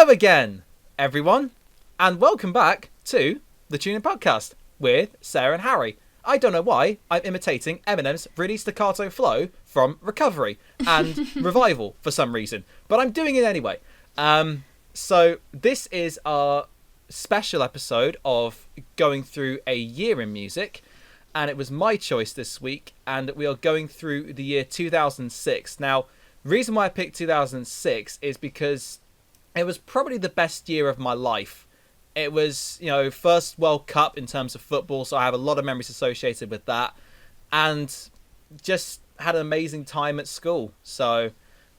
Hello again, everyone, and welcome back to the Tuning Podcast with Sarah and Harry. I don't know why I'm imitating Eminem's really staccato flow from Recovery and Revival for some reason, but I'm doing it anyway. So this is our special episode of going through a year in music, and it was my choice this week, and we are going through the year 2006. Now, the reason why I picked 2006 is because it was probably the best year of my life. It was, first World Cup in terms of football, so I have a lot of memories associated with that. And just had an amazing time at school. So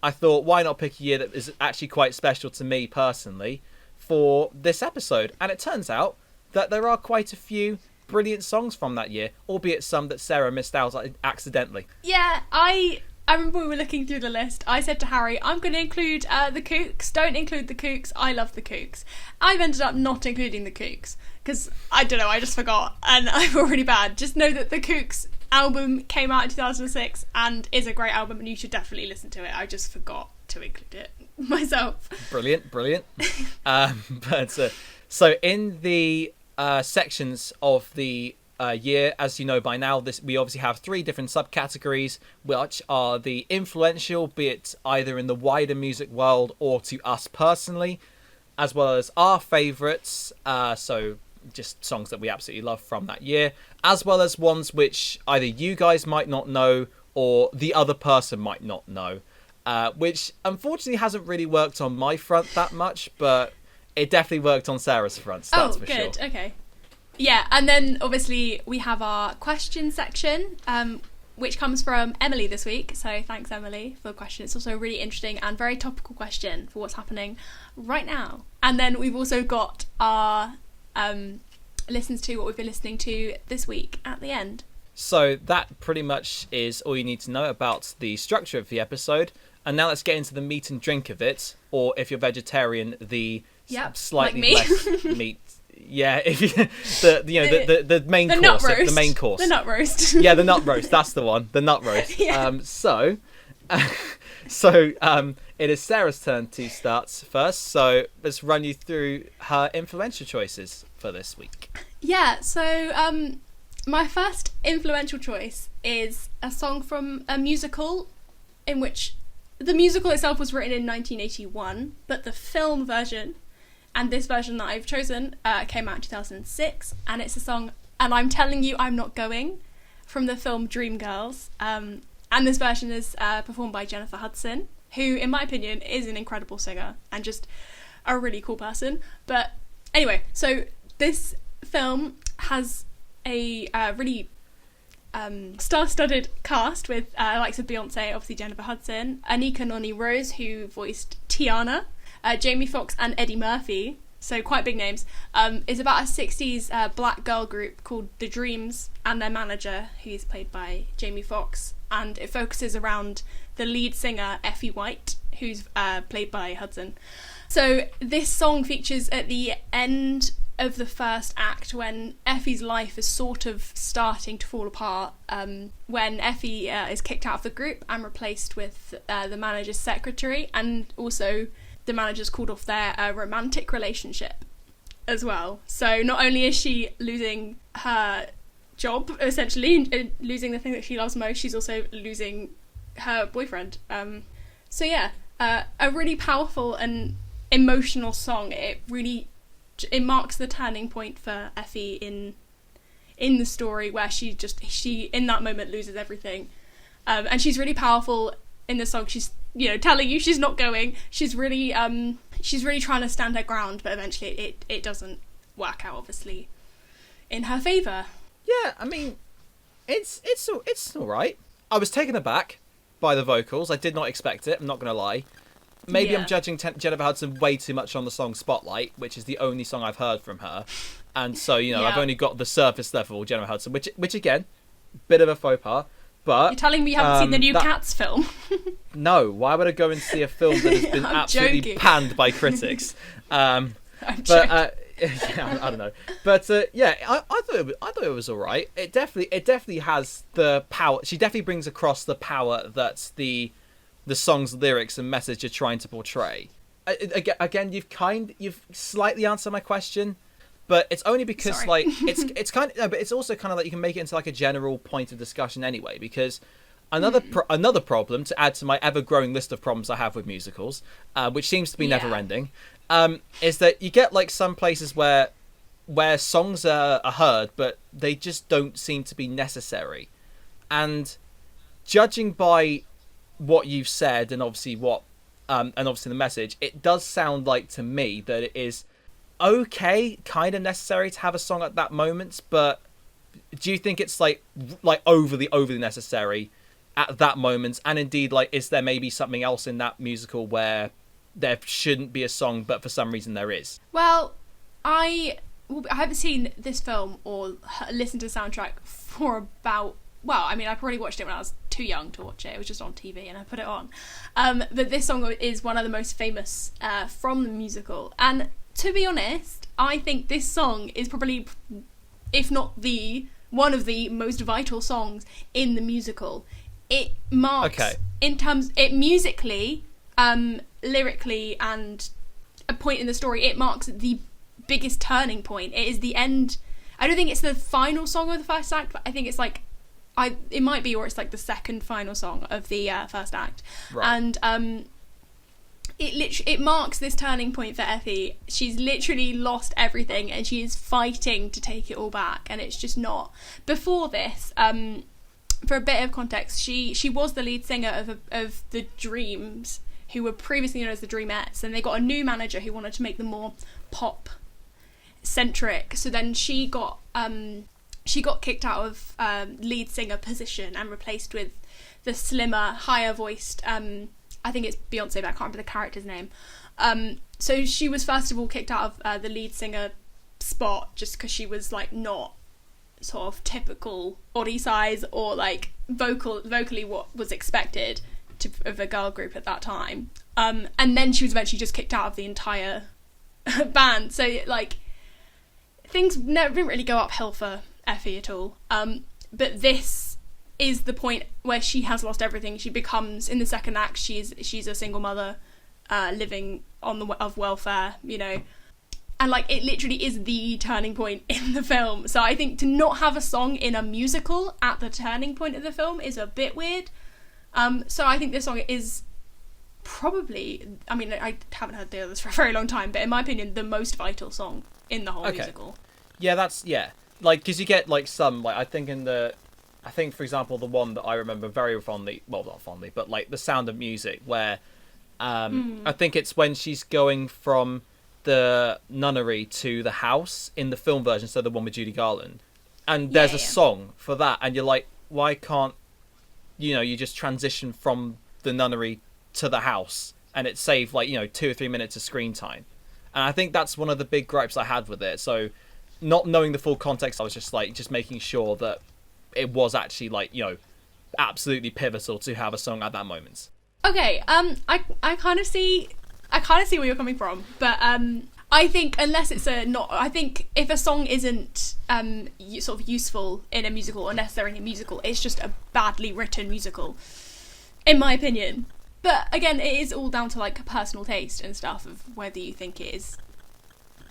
I thought, why not pick a year that is actually quite special to me personally for this episode? And it turns out that there are quite a few brilliant songs from that year, albeit some that Sarah missed out on accidentally. Yeah, I remember we were looking through the list. I said to Harry, I'm going to include the Kooks. Don't include the Kooks. I love the Kooks. I've ended up not including the Kooks because, I don't know, I just forgot. And I feel really bad. Just know that the Kooks album came out in 2006 and is a great album and you should definitely listen to it. I just forgot to include it myself. Brilliant. So in the sections of the year, as you know by now, we obviously have three different subcategories, which are the influential, be it either in the wider music world or to us personally, as well as our favourites, so just songs that we absolutely love from that year, as well as ones which either you guys might not know or the other person might not know, which unfortunately hasn't really worked on my front that much, but it definitely worked on Sarah's front, that's for sure. Oh, good, okay. Yeah, and then obviously we have our question section, which comes from Emily this week. So thanks, Emily, for the question. It's also a really interesting and very topical question for what's happening right now. And then we've also got our listens to what we've been listening to this week at the end. So that pretty much is all you need to know about the structure of the episode. And now let's get into the meat and drink of it, or if you're vegetarian, the slightly less meat. Yeah, if you, the main course, nut roast. The main course, the nut roast. Yeah, the nut roast. That's the one. The nut roast. Yeah. So it is Sarah's turn to start first. So let's run you through her influential choices for this week. Yeah. So my first influential choice is a song from a musical, in which the musical itself was written in 1981, but the film version. And this version that I've chosen came out in 2006, and it's a song, And I'm Telling You I'm Not Going, from the film Dreamgirls. And this version is performed by Jennifer Hudson, who, in my opinion, is an incredible singer and just a really cool person. But anyway, so this film has a really star-studded cast with likes of Beyonce, obviously Jennifer Hudson, Anika Noni Rose, who voiced Tiana, Jamie Foxx and Eddie Murphy, so quite big names. It's about a 60s black girl group called The Dreams and their manager, who's played by Jamie Foxx, and it focuses around the lead singer Effie White, who's played by Hudson. So this song features at the end of the first act when Effie's life is sort of starting to fall apart, when Effie is kicked out of the group and replaced with the manager's secretary, and also the manager's called off their romantic relationship as well. So not only is she losing her job, essentially, losing the thing that she loves most, she's also losing her boyfriend. So yeah, a really powerful and emotional song. It marks the turning point for Effie in the story, where she in that moment loses everything. And she's really powerful in the song. She's telling you she's not going. She's really trying to stand her ground, but eventually it doesn't work out, obviously, in her favour. Yeah, I mean, it's all right. I was taken aback by the vocals. I did not expect it. I'm not going to lie. Maybe I'm judging Jennifer Hudson way too much on the song Spotlight, which is the only song I've heard from her, and so I've only got the surface level Jennifer Hudson, which again, bit of a faux pas. But you're telling me you haven't seen the new Cats film? No, why would I go and see a film that has been absolutely panned by critics? I'm joking. I don't know. But I thought it was all right. It definitely has the power. She definitely brings across the power that the song's lyrics and message are trying to portray. again, you've slightly answered my question, but it's only because Sorry. like it's kind of, no, but it's also kind of like you can make it into like a general point of discussion anyway. Because another problem to add to my ever-growing list of problems I have with musicals, which seems to be never-ending, is that you get like some places where songs are heard, but they just don't seem to be necessary. And judging by what you've said and obviously the message, it does sound like to me that it is okay, kind of necessary to have a song at that moment. But do you think it's like overly necessary at that moment? And indeed, like, is there maybe something else in that musical where there shouldn't be a song, but for some reason there is? Well, I haven't seen this film or listened to the soundtrack for about... Well, I mean, I probably watched it when I was too young to watch it. It was just on TV and I put it on. But this song is one of the most famous from the musical. And to be honest, I think this song is probably, if not one of the most vital songs in the musical. It marks, musically, lyrically, and a point in the story, it marks the biggest turning point. It is the end. I don't think it's the final song of the first act, but I think it's like... it might be, or it's like the second final song of the first act. Right. And it marks this turning point for Effie. She's literally lost everything and she is fighting to take it all back, and it's just not. Before this, for a bit of context, she was the lead singer of the Dreams, who were previously known as the Dreamettes, and they got a new manager who wanted to make them more pop centric. So then she got kicked out of lead singer position and replaced with the slimmer, higher voiced, I think it's Beyonce, but I can't remember the character's name. So she was first of all kicked out of the lead singer spot just because she was like not sort of typical body size or like vocally what was expected of a girl group at that time. And then she was eventually just kicked out of the entire band. So like things didn't really go uphill for Effie at all. But this is the point where she has lost everything. She becomes, in the second act, she's a single mother living of welfare, you know. And like it literally is the turning point in the film. So I think to not have a song in a musical at the turning point of the film is a bit weird. So I think this song is probably, I mean, I haven't heard the others for a very long time, but in my opinion, the most vital song in the whole musical. Yeah. Like, because you get, like, some, like, I think, for example, the one that I remember very fondly, well, not fondly, but, like, The Sound of Music, where I think it's when she's going from the nunnery to the house in the film version, so the one with Judy Garland. And there's a song for that, and you're like, why can't, you just transition from the nunnery to the house, and it saved, like, 2 or 3 minutes of screen time. And I think that's one of the big gripes I had with it, so... Not knowing the full context, I was just making sure that it was actually absolutely pivotal to have a song at that moment. Okay, I kind of see where you're coming from, but I think unless it's I think if a song isn't sort of useful in a musical or necessarily a musical, it's just a badly written musical, in my opinion. But again, it is all down to like personal taste and stuff of whether you think it is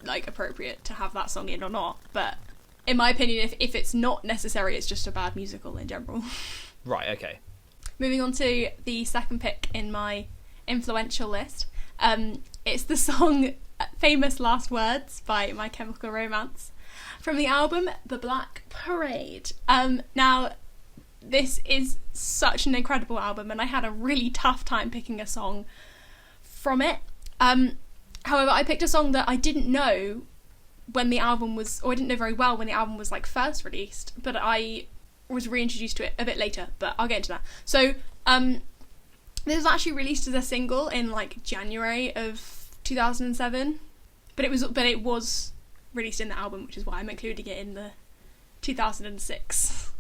like appropriate to have that song in or not. But in my opinion, if it's not necessary, it's just a bad musical in general. Right, okay. Moving on to the second pick in my influential list. It's the song Famous Last Words by My Chemical Romance from the album The Black Parade. Now, this is such an incredible album, and I had a really tough time picking a song from it. However, I picked a song that I didn't know when the album was, or I didn't know very well when the album was like first released, but I was reintroduced to it a bit later, but I'll get into that. So, this was actually released as a single in like January of 2007, but it was released in the album, which is why I'm including it in the 2006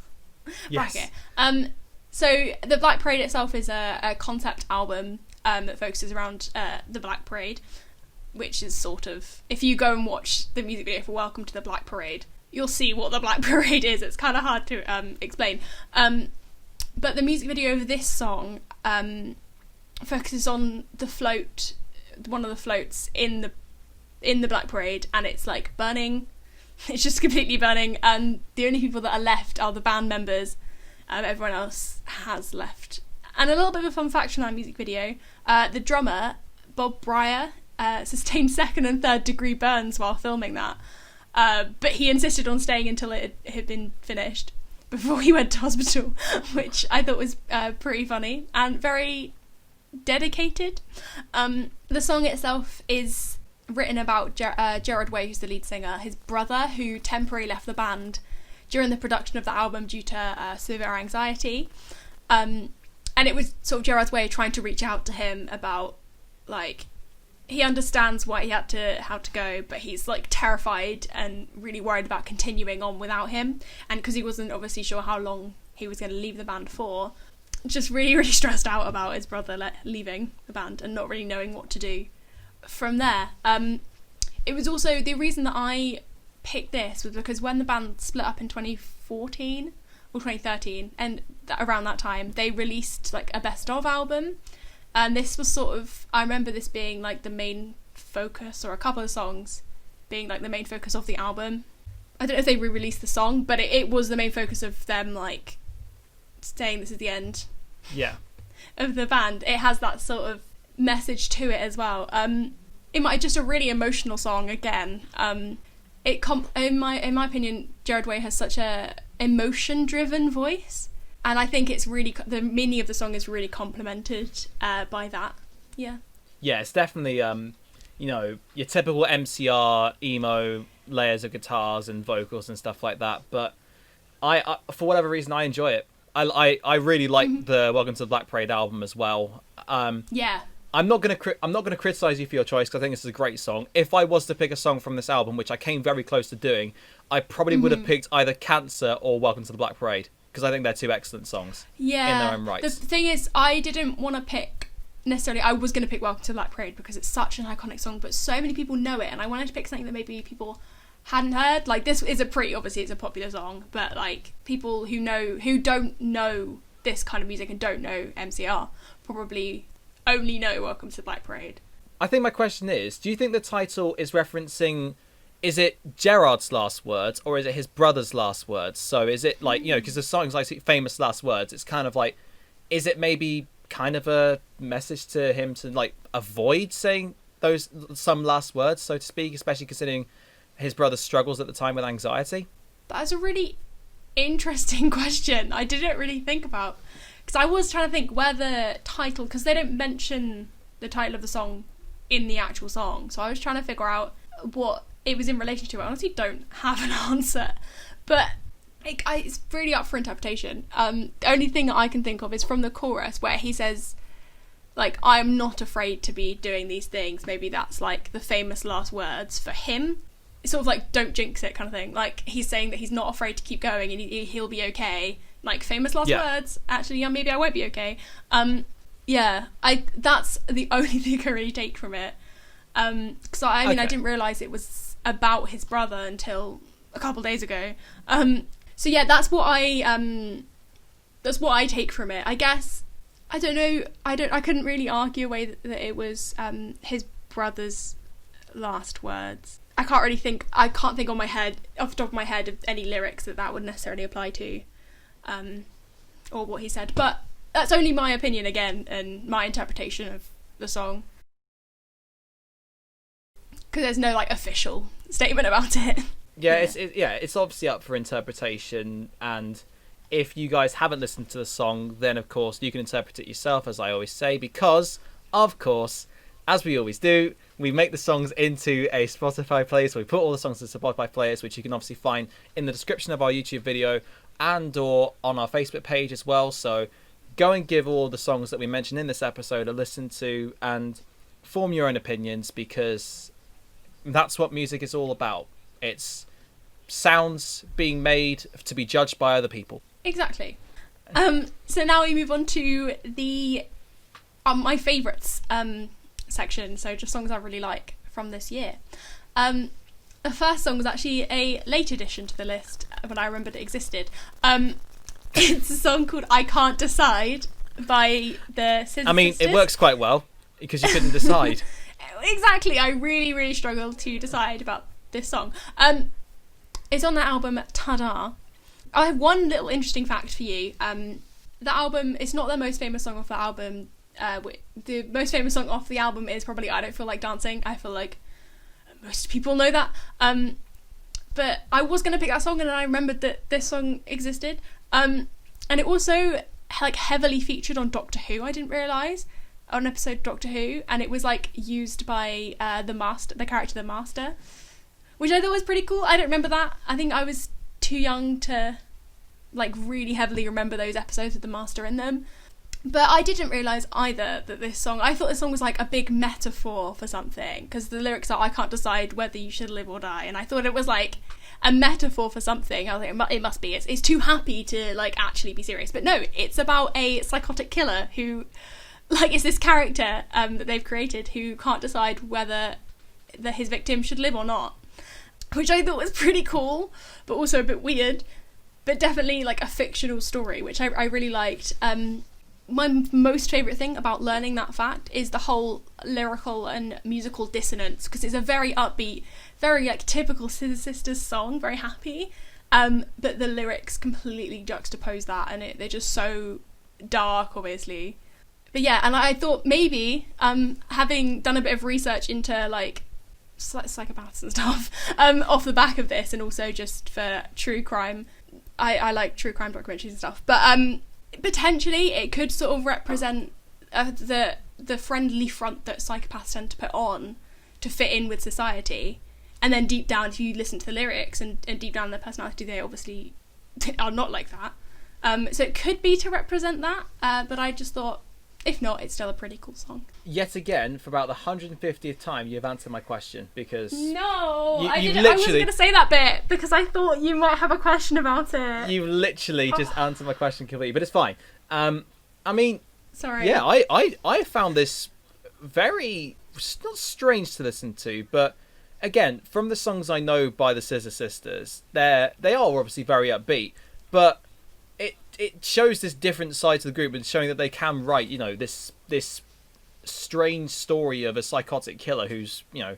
bracket. So the Black Parade itself is a concept album that focuses around the Black Parade, which is sort of, if you go and watch the music video for Welcome to the Black Parade, you'll see what the Black Parade is. It's kind of hard to explain. But the music video of this song focuses on the float one of the floats in the Black Parade, and it's like burning. It's just completely burning, and the only people that are left are the band members. Everyone else has left. And a little bit of a fun fact from that music video: the drummer Bob Breyer sustained 2nd and 3rd degree burns while filming that, but he insisted on staying until it had been finished before he went to hospital, which I thought was pretty funny and very dedicated. The song itself is written about Gerard Way, who's the lead singer, his brother, who temporarily left the band during the production of the album due to severe anxiety. And it was sort of Gerard's way of trying to reach out to him about, like, he understands why he had to go, but he's like terrified and really worried about continuing on without him. And because he wasn't obviously sure how long he was going to leave the band for, just really, really stressed out about his brother leaving the band and not really knowing what to do from there. It was also the reason that I picked this was because when the band split up in 2014 or 2013, and around that time they released like a best of album, and this was sort of, I remember this being like the main focus, or a couple of songs being like the main focus of the album. I don't know if they re-released the song, but it was the main focus of them like saying this is the end of the band. It has that sort of message to it as well. It might just a really emotional song again. In my opinion, Gerard Way has such a emotion-driven voice, and I think it's really, the meaning of the song is really complemented by that. Yeah, it's definitely your typical MCR emo layers of guitars and vocals and stuff like that. But I for whatever reason, I enjoy it. I really like the Welcome to the Black Parade album as well. I'm not gonna criticize you for your choice, because I think this is a great song. If I was to pick a song from this album, which I came very close to doing, I probably would have picked either Cancer or Welcome to the Black Parade, because I think they're two excellent songs in their own right. The thing is, I didn't want to pick necessarily. I was going to pick Welcome to the Black Parade because it's such an iconic song, but so many people know it, and I wanted to pick something that maybe people hadn't heard. Like, this is obviously it's a popular song, but like people who don't know this kind of music and don't know MCR probably only know Welcome to the Black Parade. I think my question is, do you think the title is referencing, is it Gerard's last words or is it his brother's last words? So is it like, because the song's like famous last words, it's kind of like, is it maybe kind of a message to him to like avoid saying some last words, so to speak, especially considering his brother's struggles at the time with anxiety? That's a really interesting question. I didn't really think about, because I was trying to think where the title, because they don't mention the title of the song in the actual song, so I was trying to figure out what it was in relation to. I honestly don't have an answer, but it's really up for interpretation. The only thing that I can think of is from the chorus where he says, like, I'm not afraid to be doing these things. Maybe that's like the famous last words for him. It's sort of like, don't jinx it kind of thing. Like, he's saying that he's not afraid to keep going and he'll be okay. Like, famous last words. Actually, yeah, maybe I won't be okay. That's the only thing I really take from it. Because I didn't realise it was about his brother until a couple days ago. So yeah, that's what I take from it. I guess, I don't know, I couldn't really argue away that it was his brother's last words. I can't think off the top of my head of any lyrics that would necessarily apply to, or what he said. But that's only my opinion again, and my interpretation of the song. Because there's no like official statement about it. It's obviously up for interpretation, and if you guys haven't listened to the song, then of course you can interpret it yourself, as I always say, because of course, as we always do, we make the songs into a Spotify playlist. We put all the songs into Spotify playlist, which you can obviously find in the description of our YouTube video and or on our Facebook page as well. So go and give all the songs that we mentioned in this episode a listen to and form your own opinions, because that's what music is all about. It's sounds being made to be judged by other people. Exactly. So now we move on to the my favourites section. So just songs I really like from this year. The first song was actually a late addition to the list, but I remembered it existed. It's a song called I Can't Decide by the Scissor Sisters. It works quite well, because you couldn't decide. Exactly. I really, really struggled to decide about this song. It's on the album Tada. I have one little interesting fact for you. The album, it's not the most famous song off the album. The most famous song off the album is probably I Don't Feel Like Dancing. I feel like most people know that. But I was going to pick that song, and then I remembered that this song existed. And it also like heavily featured on Doctor Who. I didn't realise, on an episode of Doctor Who, and it was like used by the character the Master, which I thought was pretty cool. I don't remember that. I think I was too young to like really heavily remember those episodes with the Master in them. But I didn't realise either that this song, I thought this song was like a big metaphor for something, because the lyrics are, I can't decide whether you should live or die, and I thought it was like a metaphor for something. I was like, it must be, it's too happy to like actually be serious. But no, it's about a psychotic killer who, like, is this character that they've created who can't decide whether his victim should live or not, which I thought was pretty cool, but also a bit weird, but definitely like a fictional story, which I really liked. My most favourite thing about learning that fact is the whole lyrical and musical dissonance, because it's a very upbeat, very like typical Scissor Sisters song, very happy, but the lyrics completely juxtapose that, and they're just so dark, obviously. But yeah, and I thought maybe, having done a bit of research into like psychopaths and stuff, off the back of this, and also just for true crime, I like true crime documentaries and stuff, but potentially it could sort of represent the friendly front that psychopaths tend to put on to fit in with society, and then deep down, if you listen to the lyrics and deep down their personality, they obviously are not like that. So it could be to represent that, but I just thought, if not, it's still a pretty cool song. Yet again, for about the 150th time, you've answered my question, because... No, I wasn't going to say that bit, because I thought you might have a question about it. You've literally just answered my question completely, but it's fine. I mean... Sorry. Yeah, I found this very... not strange to listen to, but again, from the songs I know by the Scissor Sisters, they are obviously very upbeat, but it shows this different side to the group, and showing that they can write, you know, this strange story of a psychotic killer who's, you know,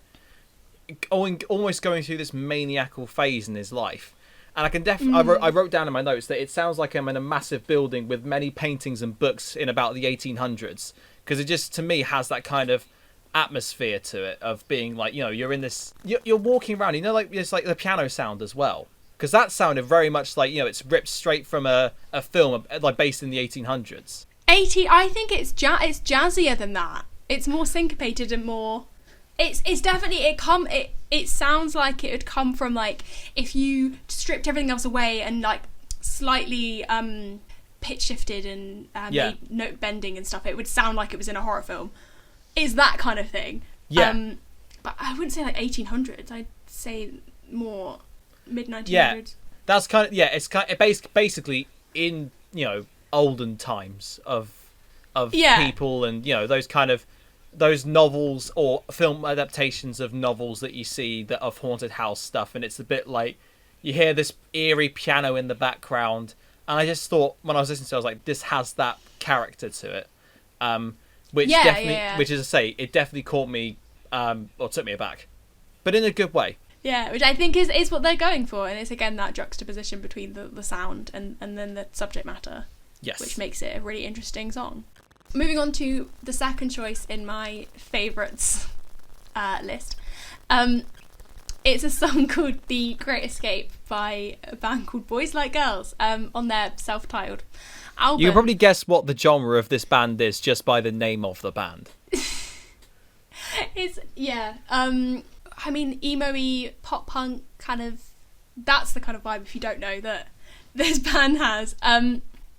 almost going through this maniacal phase in his life. And I can I wrote down in my notes that it sounds like I'm in a massive building with many paintings and books in about the 1800s, because it just, to me, has that kind of atmosphere to it of being like, you know, you're in this, you're walking around, you know, like it's like the piano sound as well. Because that sounded very much like, you know, it's ripped straight from a film like based in the 1800s. I think it's jazzier than that. It's more syncopated and more. It's definitely it sounds like it would come from like if you stripped everything else away and like slightly pitch shifted and made note bending and stuff. It would sound like it was in a horror film. Is that kind of thing? Yeah. But I wouldn't say like 1800s. I'd say more mid-1900s. Yeah, that's kind of, yeah, it's kind of basically in, you know, olden times of people, and, you know, those novels or film adaptations of novels that you see that of haunted house stuff, and it's a bit like you hear this eerie piano in the background, and I just thought when I was listening to it, I was like, this has that character to it, which which is to say, it definitely caught me or took me aback, but in a good way. Yeah, which I think is what they're going for, and it's again that juxtaposition between the sound and then the subject matter. Yes. Which makes it a really interesting song. Moving on to the second choice in my favourites list. It's a song called The Great Escape by a band called Boys Like Girls, on their self-titled album. You can probably guess what the genre of this band is just by the name of the band. I mean, emo-y, pop-punk kind of, that's the kind of vibe, if you don't know, that this band has.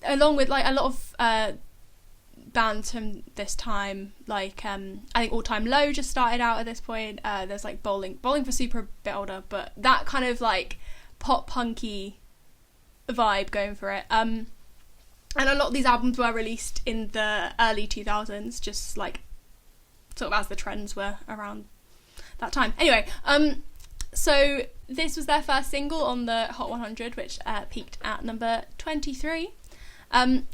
Along with, like, a lot of bands from this time, like, I think All Time Low just started out at this point. There's, like, Bowling for Super, a bit older, but that kind of, like, pop-punky vibe going for it. And a lot of these albums were released in the early 2000s, just, like, sort of as the trends were around that time. Anyway, so this was their first single on the Hot 100, which peaked at number 23. And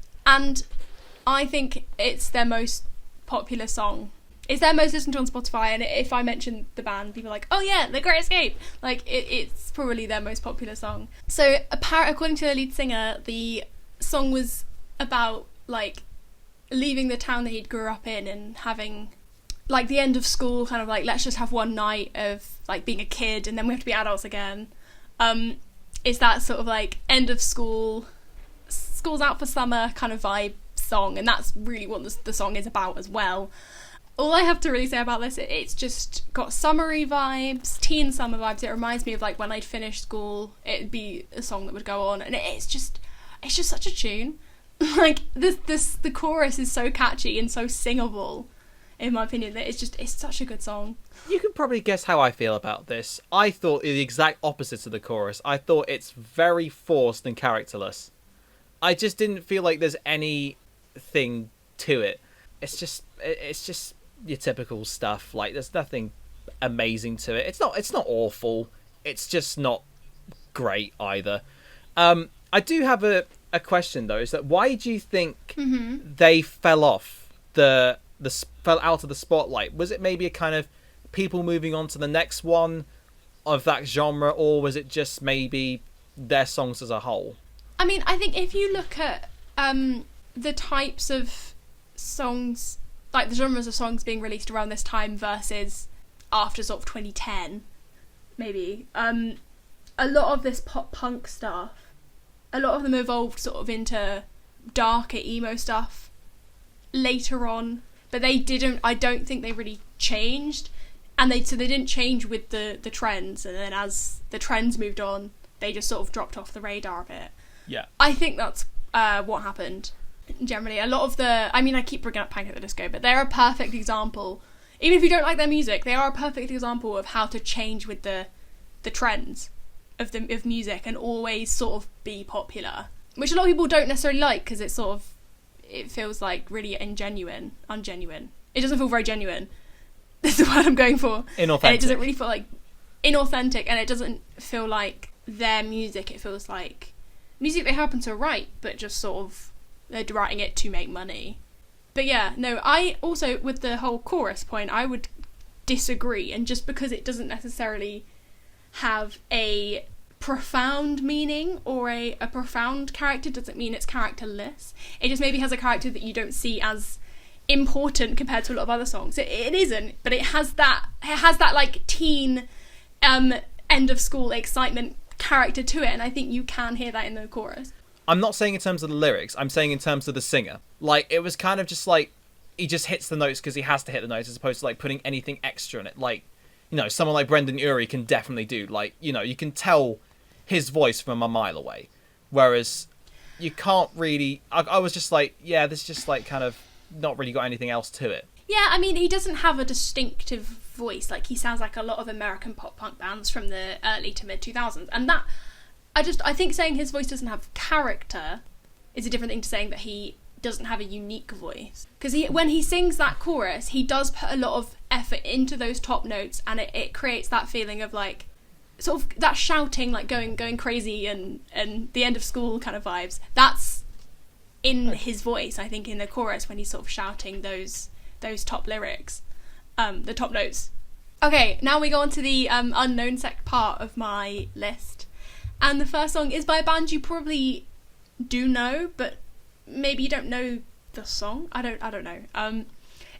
I think it's their most popular song It's their most listened to on Spotify, and if I mention the band, people are like, oh yeah, The Great Escape. Like, it's probably their most popular song. So, according to the lead singer, the song was about, like, leaving the town that he'd grew up in and having, like, the end of school, kind of like, let's just have one night of, like, being a kid, and then we have to be adults again. It's that sort of, like, end of school, school's out for summer kind of vibe song, and that's really what the song is about as well. All I have to really say about this, it's just got summery vibes, teen summer vibes. It reminds me of, like, when I'd finished school, it'd be a song that would go on, and it's just such a tune. Like, the chorus is so catchy and so singable, in my opinion, that it's such a good song. You can probably guess how I feel about this. I thought the exact opposite of the chorus. I thought it's very forced and characterless. I just didn't feel like there's anything to it. It's just your typical stuff. Like, there's nothing amazing to it. It's not awful. It's just not great either. I do have a question though. Is that why do you think they fell off fell out of the spotlight? Was it maybe a kind of people moving on to the next one of that genre, or was it just maybe their songs as a whole? I mean, I think if you look at the types of songs, like the genres of songs being released around this time versus after sort of 2010, maybe, a lot of this pop punk stuff, a lot of them evolved sort of into darker emo stuff later on, but I don't think they really changed, and they didn't change with the trends, and then as the trends moved on, they just sort of dropped off the radar a bit. Yeah. I think that's what happened. Generally, a lot of I keep bringing up Panic at the Disco, but they're a perfect example. Even if you don't like their music, they are a perfect example of how to change with the trends of music and always sort of be popular, which a lot of people don't necessarily like because it feels like really ungenuine. It doesn't feel very genuine. That's the word I'm going for. Inauthentic. And it doesn't really feel like inauthentic, and it doesn't feel like their music. It feels like music they happen to write, but just sort of they're writing it to make money. But yeah, no, I also, with the whole chorus point, I would disagree, and just because it doesn't necessarily have a profound meaning or a profound character doesn't mean it's characterless. It just maybe has a character that you don't see as important compared to a lot of other songs. It isn't, but it has that like teen end of school excitement character to it, and I think you can hear that in the chorus. I'm not saying in terms of the lyrics, I'm saying in terms of the singer. Like, it was kind of just like, he just hits the notes because he has to hit the notes as opposed to like putting anything extra in it. Like, you know, someone like Brendan Urie can definitely do. Like, you know, you can tell his voice from a mile away. Whereas you can't really... I was just like, yeah, this just like kind of not really got anything else to it. Yeah, I mean, he doesn't have a distinctive voice. Like, he sounds like a lot of American pop punk bands from the early to mid 2000s. And that... I think saying his voice doesn't have character is a different thing to saying that he doesn't have a unique voice. Because when he sings that chorus, he does put a lot of effort into those top notes, and it creates that feeling of like, sort of that shouting, like going crazy and the end of school kind of vibes. That's in his voice, I think, in the chorus when he's sort of shouting those top lyrics, the top notes. Okay, now we go on to the unknown sect part of my list. And the first song is by a band you probably do know, but maybe you don't know the song. I don't know.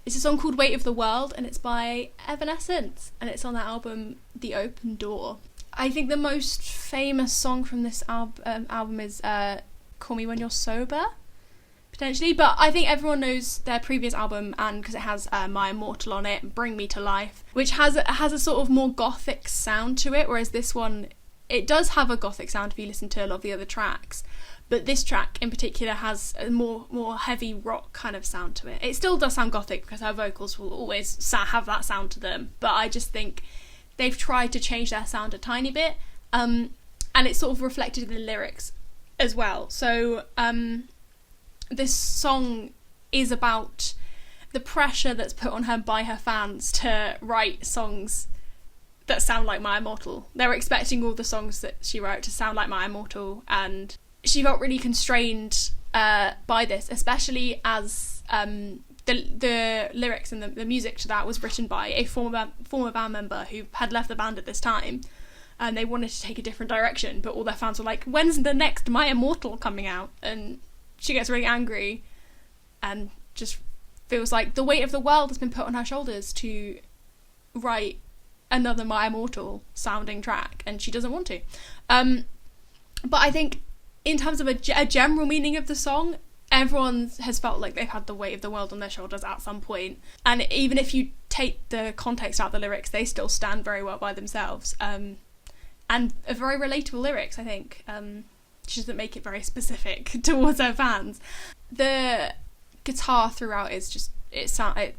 It's a song called Weight of the World, and it's by Evanescence, and it's on that album The Open Door. I think the most famous song from this album is Call Me When You're Sober, potentially, but I think everyone knows their previous album, and because it has My Immortal on it, Bring Me to Life, which has a sort of more gothic sound to it, whereas this one, it does have a gothic sound if you listen to a lot of the other tracks, but this track in particular has a more heavy rock kind of sound to it. It still does sound gothic because her vocals will always have that sound to them, but I just think they've tried to change their sound a tiny bit, and it's sort of reflected in the lyrics as well. So this song is about the pressure that's put on her by her fans to write songs that sound like My Immortal. They were expecting all the songs that she wrote to sound like My Immortal, and she felt really constrained by this, especially as the lyrics and the music to that was written by a former band member who had left the band at this time, and they wanted to take a different direction, but all their fans were like, when's the next My Immortal coming out? And she gets really angry and just feels like the weight of the world has been put on her shoulders to write another My Immortal sounding track, and she doesn't want to. But I think in terms of a general meaning of the song, everyone has felt like they've had the weight of the world on their shoulders at some point. And even if you take the context out of the lyrics, they still stand very well by themselves. And are very relatable lyrics, I think. She doesn't make it very specific towards her fans. The guitar throughout is just, it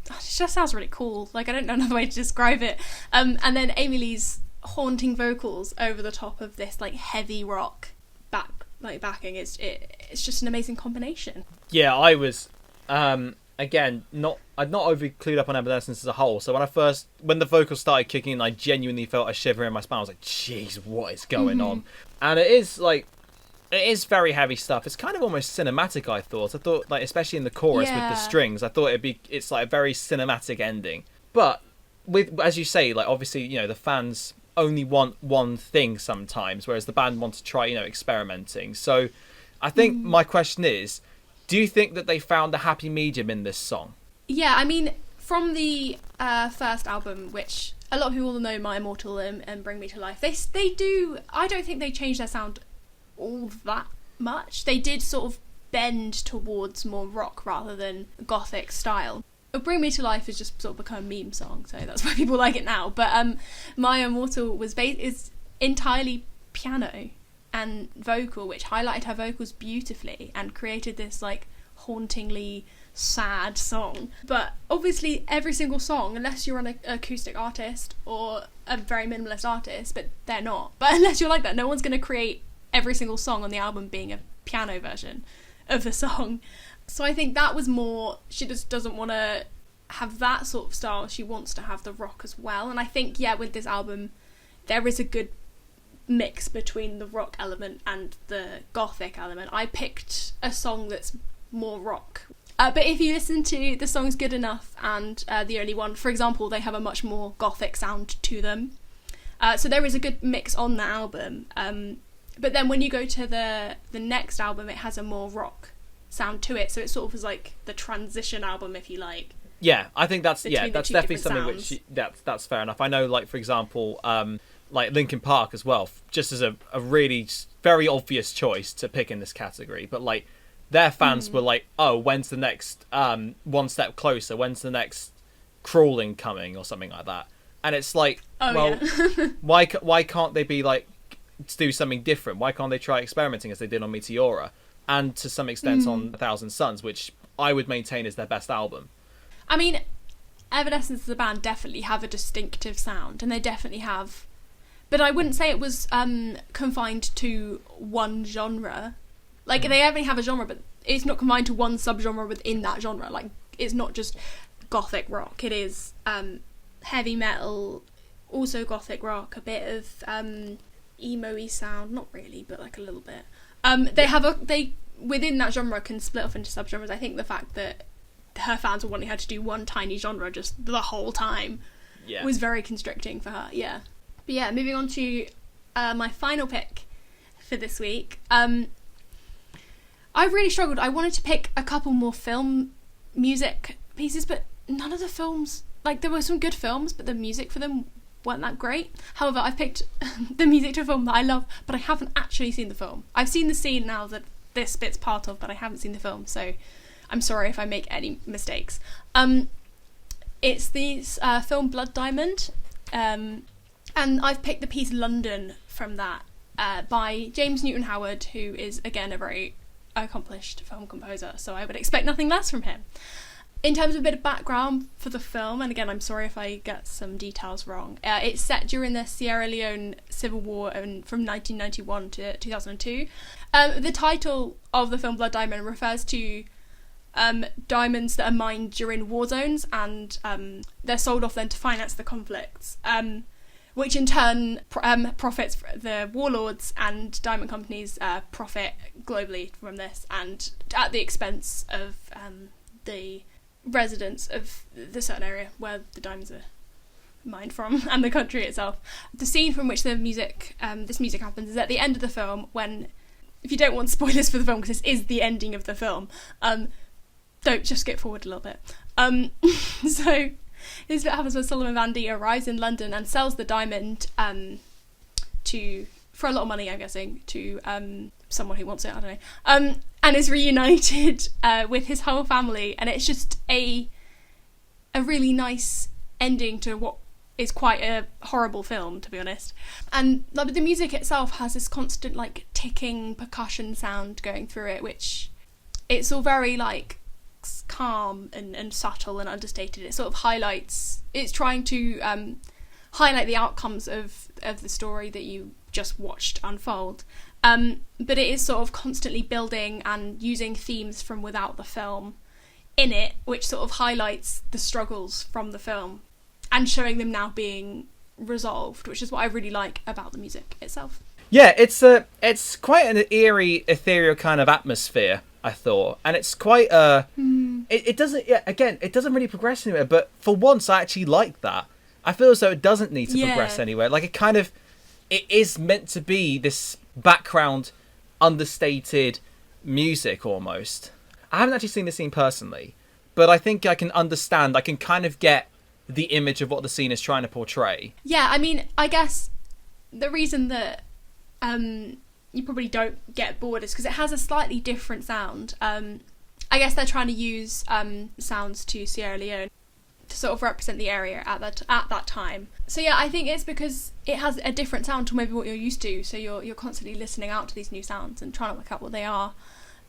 just sounds really cool. Like, I don't know another way to describe it. And then Amy Lee's haunting vocals over the top of this like heavy rock backing, it's just an amazing combination. Yeah, I was again I'd not overly clued up on Evanescence as a whole, so when the vocals started kicking in, I genuinely felt a shiver in my spine. I was like, jeez, what is going on? And it is very heavy stuff. It's kind of almost cinematic, I thought, like, especially in the chorus with the strings, I thought it's like a very cinematic ending. But with, as you say, like, obviously, you know, the fans only want one thing sometimes, whereas the band want to try, you know, experimenting. So I think my question is, do you think that they found a happy medium in this song? Yeah, I mean, from the first album, which a lot of people know, My Immortal and Bring Me to Life, they do, I don't think they changed their sound all that much. They did sort of bend towards more rock rather than gothic style. Bring Me to Life has just sort of become a meme song, so that's why people like it now. But My Immortal is entirely piano and vocal, which highlighted her vocals beautifully and created this like hauntingly sad song. But obviously every single song, unless you're an acoustic artist or a very minimalist artist, but they're not, but unless you're like that, no one's going to create every single song on the album being a piano version of the song. So I think that was more, she just doesn't want to have that sort of style, she wants to have the rock as well. And I think, yeah, with this album there is a good mix between the rock element and the gothic element. I picked a song that's more rock, but if you listen to the songs Good Enough and The Only One, for example, they have a much more gothic sound to them. So there is a good mix on the album, but then when you go to the next album, it has a more rock sound to it, so it sort of is like the transition album, if you like. Yeah, I think that's Between that's the two definitely different something sounds. which that's fair enough. I know, like, for example, like Linkin Park as well, just as a really very obvious choice to pick in this category, but like their fans were like, oh, when's the next One Step Closer, when's the next Crawling coming, or something like that. And it's like, why can't they be like, do something different? Why can't they try experimenting as they did on Meteora, and to some extent on 1,000 Suns, which I would maintain is their best album? I mean, Evanescence as a band definitely have a distinctive sound, and they definitely have, but I wouldn't say it was confined to one genre. Like, they definitely have a genre, but it's not confined to one subgenre within that genre. Like, it's not just gothic rock, it is heavy metal, also gothic rock, a bit of emo-y sound, not really, but like a little bit. They within that genre can split off into subgenres. I think the fact that her fans were wanting her to do one tiny genre just the whole time was very constricting for her. Yeah. But yeah, moving on to my final pick for this week. I really struggled. I wanted to pick a couple more film music pieces, but none of the films, like, there were some good films, but the music for them weren't that great. However, I've picked the music to a film that I love, but I haven't actually seen the film. I've seen the scene now that this bit's part of, but I haven't seen the film, so I'm sorry if I make any mistakes. It's the film Blood Diamond, and I've picked the piece London from that by James Newton Howard, who is, again, a very accomplished film composer, so I would expect nothing less from him. In terms of a bit of background for the film, and again, I'm sorry if I get some details wrong, it's set during the Sierra Leone Civil War from 1991 to 2002. The title of the film Blood Diamond refers to diamonds that are mined during war zones, and they're sold off then to finance the conflicts, which in turn profits the warlords, and diamond companies profit globally from this, and at the expense of the residents of the certain area where the diamonds are mined from, and the country itself. The scene from which the music, this music happens, is at the end of the film. When, if you don't want spoilers for the film, because this is the ending of the film, don't just skip forward a little bit. So this bit happens when Solomon Van D arrives in London and sells the diamond for a lot of money, I'm guessing, to someone who wants it, I don't know, and is reunited with his whole family, and it's just a really nice ending to what is quite a horrible film, to be honest. And like, the music itself has this constant like ticking percussion sound going through it, which it's all very like calm and subtle and understated. It sort of highlights, it's trying to highlight the outcomes of the story that you just watched unfold, but it is sort of constantly building and using themes from without the film in it, which sort of highlights the struggles from the film and showing them now being resolved, which is what I really like about the music itself. Yeah, it's quite an eerie, ethereal kind of atmosphere, I thought, and it's quite it doesn't, yeah, again, it doesn't really progress anywhere, but for once I actually like that. I feel as though it doesn't need to progress anywhere. Like, it is meant to be this background, understated music almost. I haven't actually seen the scene personally, but I think I can understand, I can kind of get the image of what the scene is trying to portray. Yeah, I mean, I guess the reason that you probably don't get bored is because it has a slightly different sound. I guess they're trying to use sounds to Sierra Leone to sort of represent the area at that time. So yeah, I think it's because it has a different sound to maybe what you're used to, so you're constantly listening out to these new sounds and trying to work out what they are,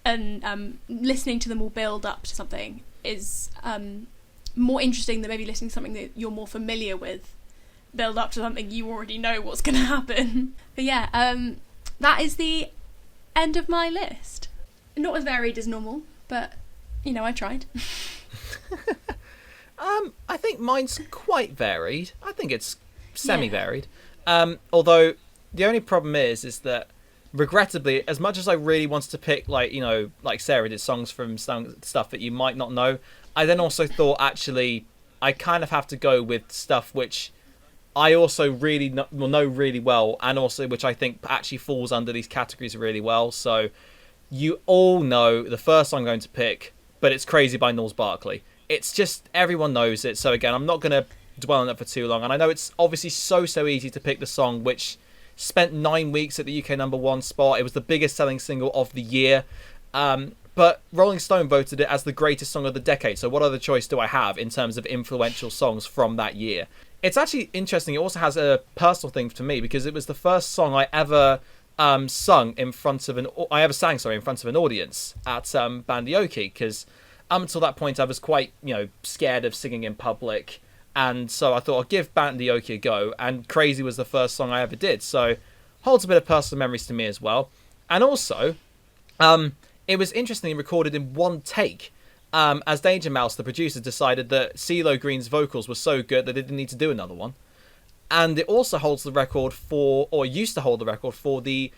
and listening to them all build up to something is more interesting than maybe listening to something that you're more familiar with build up to something you already know what's going to happen. But yeah, that is the end of my list. Not as varied as normal, but you know, I tried. I think mine's quite varied. I think it's semi-varied. Although the only problem is that, regrettably, as much as I really wanted to pick, like, you know, like Sarah did, songs from stuff that you might not know, I then also thought, actually, I kind of have to go with stuff which I also really know really well, and also which I think actually falls under these categories really well. So you all know the first song I'm going to pick, but it's Crazy by Gnarls Barkley. It's just, everyone knows it. So again, I'm not going to dwell on it for too long. And I know it's obviously so easy to pick the song which spent 9 weeks at the UK #1 spot. It was the biggest selling single of the year. But Rolling Stone voted it as the greatest song of the decade. So what other choice do I have in terms of influential songs from that year? It's actually interesting. It also has a personal thing for me because it was the first song I ever sang in front of an audience at Bandioki, because until that point I was quite, scared of singing in public, and so I thought I'd give Bandioki a go, and Crazy was the first song I ever did, so holds a bit of personal memories to me as well. And also it was interestingly recorded in one take, as Danger Mouse, the producer, decided that CeeLo Green's vocals were so good that they didn't need to do another one. And it also holds the record for, or used to hold the record for, the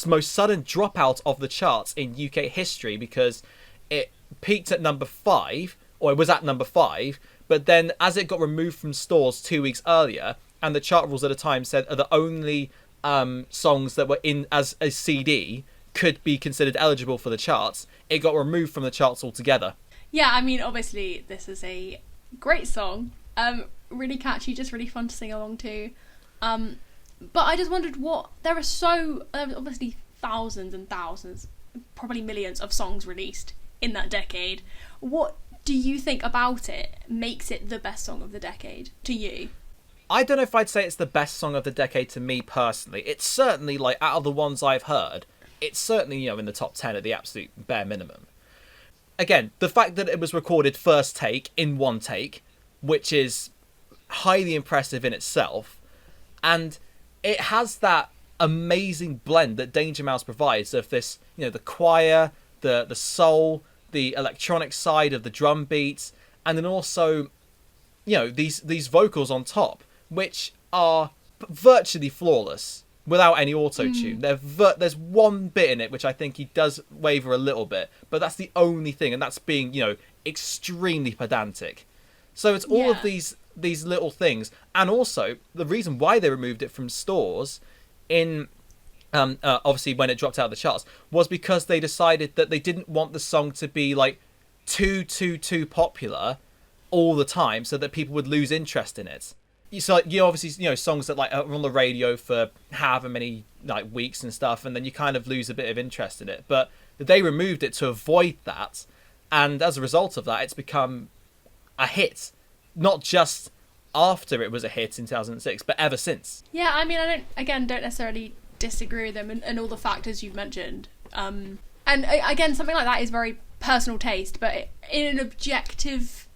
most sudden dropout of the charts in UK history, because it peaked at number 5, or it was at number 5, but then as it got removed from stores 2 weeks earlier, and the chart rules at the time said are the only songs that were in as a CD could be considered eligible for the charts, it got removed from the charts altogether. Yeah, I mean, obviously this is a great song, really catchy, just really fun to sing along to. But I just wondered there are obviously thousands and thousands, probably millions of songs released in that decade. What do you think about it makes it the best song of the decade to you? I don't know if I'd say it's the best song of the decade to me personally. It's certainly, like, out of the ones I've heard, it's certainly, in the top 10 at the absolute bare minimum. Again, the fact that it was recorded first take, in one take, which is highly impressive in itself, and it has that amazing blend that Danger Mouse provides of this, the choir, the soul, the electronic side of the drum beats, and then also, these vocals on top, which are virtually flawless without any auto-tune. There's one bit in it which I think he does waver a little bit, but that's the only thing, and that's being, extremely pedantic. So it's all of Yeah. these little things, and also the reason why they removed it from stores in obviously when it dropped out of the charts was because they decided that they didn't want the song to be like too popular all the time, so that people would lose interest in it. So like, you obviously, you know, songs that like are on the radio for however many like weeks and stuff, and then you kind of lose a bit of interest in it. But they removed it to avoid that, and as a result of that, it's become a hit, not just after it was a hit in 2006, but ever since. Yeah, I mean, don't necessarily disagree with them and all the factors you've mentioned. Again, something like that is very personal taste, but in an objective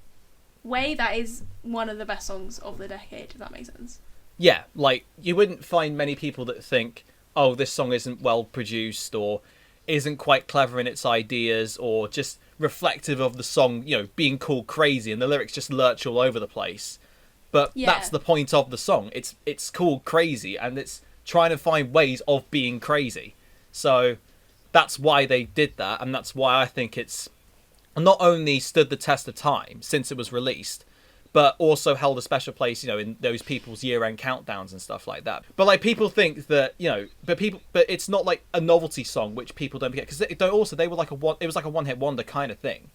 way, that is one of the best songs of the decade, if that makes sense. Yeah, like, you wouldn't find many people that think, oh, this song isn't well produced, or isn't quite clever in its ideas, or just reflective of the song, you know, being called crazy, and the lyrics just lurch all over the place. But that's the point of the song. It's called crazy, and it's trying to find ways of being crazy. So that's why they did that, and that's why I think it's not only stood the test of time since it was released, but also held a special place, you know, in those people's year-end countdowns and stuff like that. But like, people think that, you know, but it's not like a novelty song which people don't get, because they were like it was like a one-hit wonder kind of thing.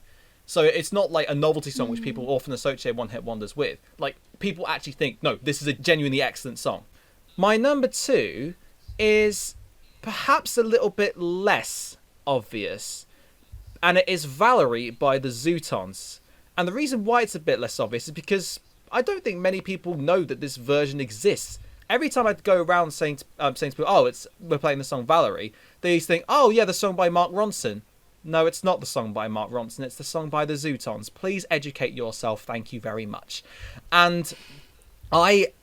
So it's not like a novelty song which people often associate one-hit wonders with. Like, people actually think, no, this is a genuinely excellent song. My number 2 is perhaps a little bit less obvious, and it is Valerie by the Zootons. And the reason why it's a bit less obvious is because I don't think many people know that this version exists. Every time I go around saying to people, oh, we're playing the song Valerie, they used to think, oh yeah, the song by Mark Ronson. No, it's not the song by Mark Ronson, it's the song by the Zootons. Please educate yourself, thank you very much. And I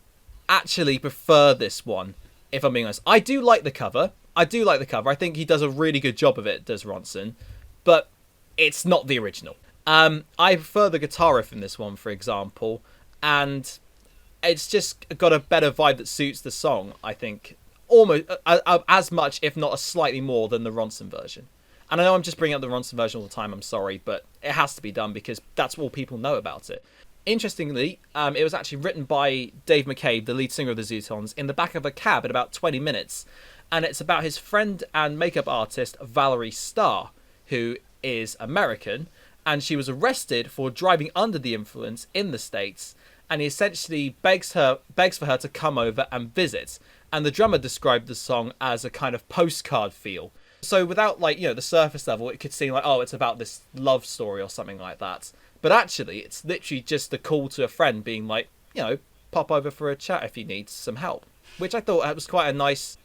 actually prefer this one, if I'm being honest. I do like the cover. I think he does a really good job of it, does Ronson. But it's not the original. I prefer the guitar riff in this one, for example, and it's just got a better vibe that suits the song, I think, almost as much, if not a slightly more, than the Ronson version. And I know I'm just bringing up the Ronson version all the time, I'm sorry, but it has to be done because that's all people know about it. Interestingly, it was actually written by Dave McCabe, the lead singer of the Zootons, in the back of a cab in about 20 minutes, and it's about his friend and makeup artist Valerie Starr, who is American, and she was arrested for driving under the influence in the States, and he essentially begs for her to come over and visit. And the drummer described the song as a kind of postcard feel. So without, like, you know, the surface level, it could seem like, oh, it's about this love story or something like that. But actually, it's literally just a call to a friend being like, you know, pop over for a chat if you need some help. Which I thought was quite a nice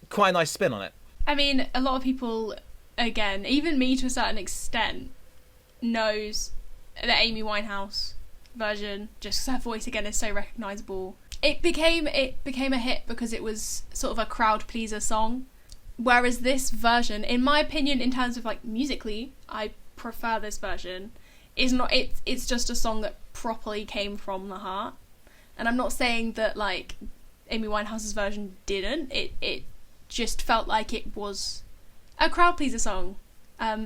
spin on it. I mean, a lot of people, again, even me to a certain extent, knows the Amy Winehouse version, just because her voice again is so recognisable. It became a hit because it was sort of a crowd pleaser song, whereas this version, in my opinion, in terms of like musically, I prefer this version. It's just a song that properly came from the heart, and I'm not saying that like Amy Winehouse's version didn't. It just felt like it was a crowd pleaser song.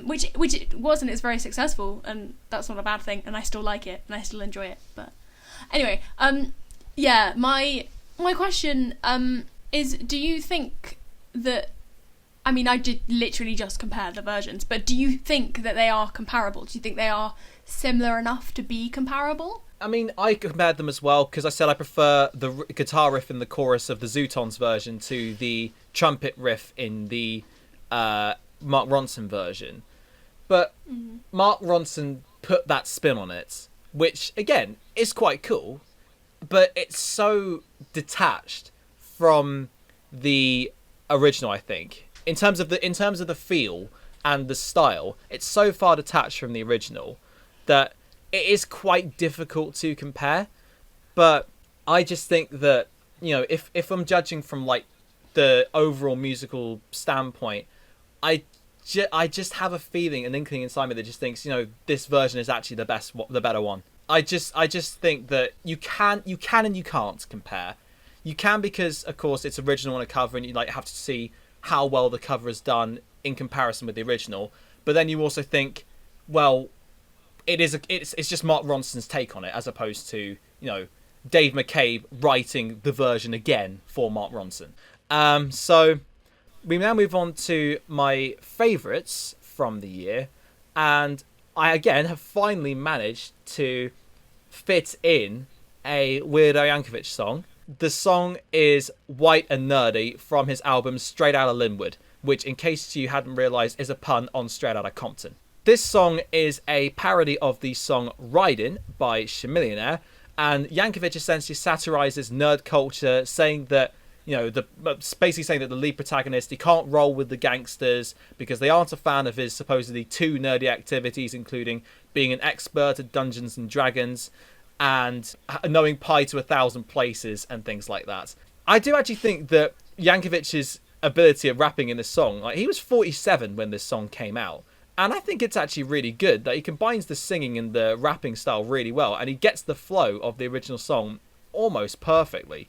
Which it was, and it's very successful, and that's not a bad thing, and I still like it, and I still enjoy it. But anyway, yeah, my question is, do you think that, I mean, I did literally just compare the versions, but do you think that they are comparable? Do you think they are similar enough to be comparable? I mean, I compared them as well, because I said I prefer the guitar riff in the chorus of the Zootons version to the trumpet riff in the Mark Ronson version. But Mark Ronson put that spin on it, which again is quite cool, but it's so detached from the original. I think in terms of the feel and the style, it's so far detached from the original that it is quite difficult to compare. But I just think that, you know, if I'm judging from like the overall musical standpoint, I just have a feeling, an inkling inside me that just thinks, you know, this version is actually the better one. I just think that you can and you can't compare. You can because, of course, it's original on a cover, and you like have to see how well the cover is done in comparison with the original. But then you also think, well, it's just Mark Ronson's take on it, as opposed to, you know, Dave McCabe writing the version again for Mark Ronson. So we now move on to my favourites from the year, and I again have finally managed to fit in a Weird Al Yankovic song. The song is White and Nerdy from his album Straight Outta Linwood, which, in case you hadn't realised, is a pun on Straight Outta Compton. This song is a parody of the song Ridin' by Chamillionaire, and Yankovic essentially satirises nerd culture, saying that, you know, basically saying that the lead protagonist, he can't roll with the gangsters because they aren't a fan of his supposedly too nerdy activities, including being an expert at Dungeons and Dragons and knowing pi to 1,000 places and things like that. I do actually think that Yankovic's ability of rapping in this song, like, he was 47 when this song came out, and I think it's actually really good that he combines the singing and the rapping style really well, and he gets the flow of the original song almost perfectly.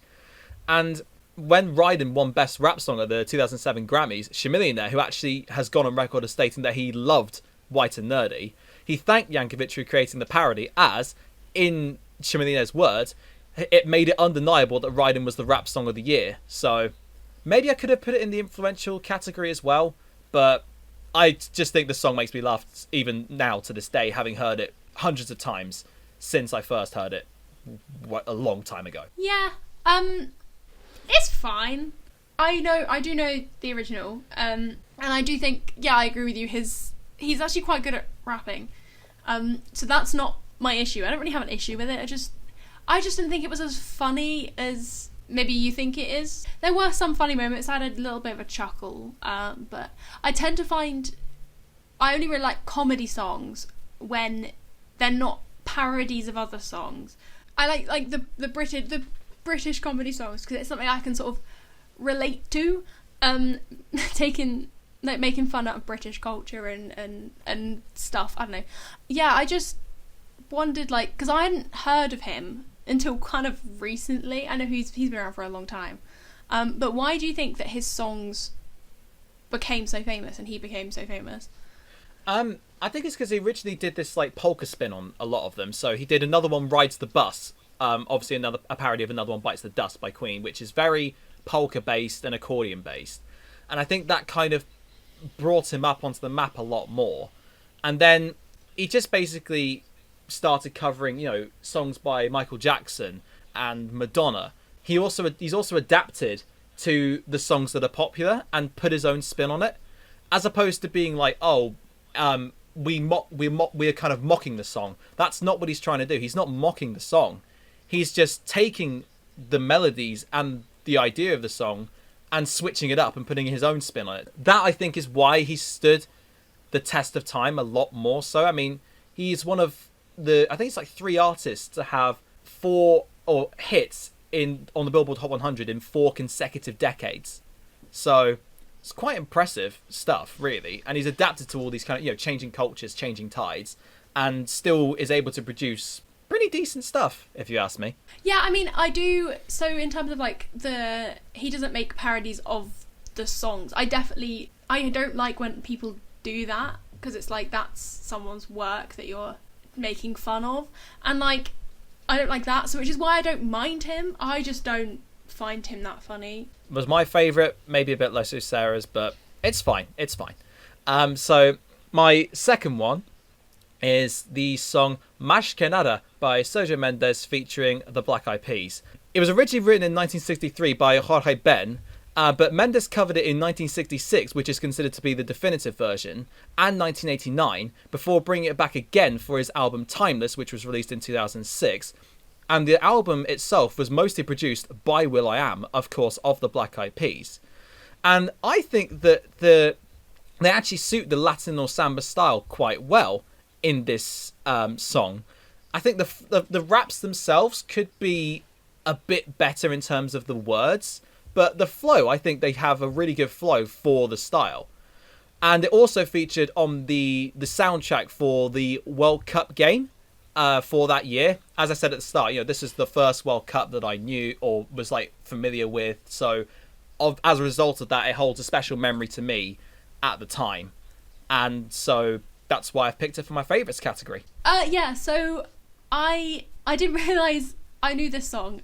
And when Ridin' won Best Rap Song at the 2007 Grammys, Chamillionaire, who actually has gone on record as stating that he loved White and Nerdy, he thanked Yankovic for creating the parody, as, in Chamillionaire's words, it made it undeniable that Ridin' was the rap song of the year. So maybe I could have put it in the influential category as well, but I just think the song makes me laugh even now to this day, having heard it hundreds of times since I first heard it a long time ago. Yeah, it's fine. I do know the original, and I do think, yeah, I agree with you. He's actually quite good at rapping, so that's not my issue. I don't really have an issue with it. I just didn't think it was as funny as maybe you think it is. There were some funny moments. I had a little bit of a chuckle, but I tend to find I only really like comedy songs when they're not parodies of other songs. I like the British comedy songs because it's something I can sort of relate to, making fun out of British culture and stuff. I don't know. Yeah, I just wondered, like, because I hadn't heard of him until kind of recently. I know he's been around for a long time, but why do you think that his songs became so famous and he became so famous? I think it's because he originally did this like polka spin on a lot of them. So he did Another One Rides the Bus, obviously a parody of Another One Bites the Dust by Queen, which is very polka based and accordion based, and I think that kind of brought him up onto the map a lot more. And then he just basically started covering, you know, songs by Michael Jackson and Madonna. He's also adapted to the songs that are popular and put his own spin on it, as opposed to being like, we're kind of mocking the song. That's not what he's trying to do. He's not mocking the song. He's just taking the melodies and the idea of the song and switching it up and putting his own spin on it. That, I think, is why he stood the test of time a lot more so. I mean, he's one of I think it's like 3 artists to have 4 hits on the Billboard Hot 100 in 4 consecutive decades. So it's quite impressive stuff, really. And he's adapted to all these kind of, you know, changing cultures, changing tides, and still is able to produce pretty decent stuff, if you ask me. Yeah, I mean, I do. So in terms of like he doesn't make parodies of the songs. I don't like when people do that, because it's like that's someone's work that you're making fun of, and like I don't like that, so which is why I don't mind him. I just don't find him that funny. Was my favourite, maybe a bit less than Sarah's, but it's fine. So my second one is the song Más Que Nada by Sergio Mendes featuring the Black Eyed Peas. It was originally written in 1963 by Jorge Ben, but Mendes covered it in 1966, which is considered to be the definitive version, and 1989, before bringing it back again for his album Timeless, which was released in 2006. And the album itself was mostly produced by will.i.am, of course, of the Black Eyed Peas. And I think that they actually suit the Latin or samba style quite well in this song. I think the raps themselves could be a bit better in terms of the words, but the flow, I think they have a really good flow for the style. And it also featured on the soundtrack for the World Cup game for that year. As I said at the start, you know, this is the first World Cup that I knew or was like familiar with. So as a result of that, it holds a special memory to me at the time. And so that's why I've picked it for my favourites category. Yeah, so I didn't realise I knew this song,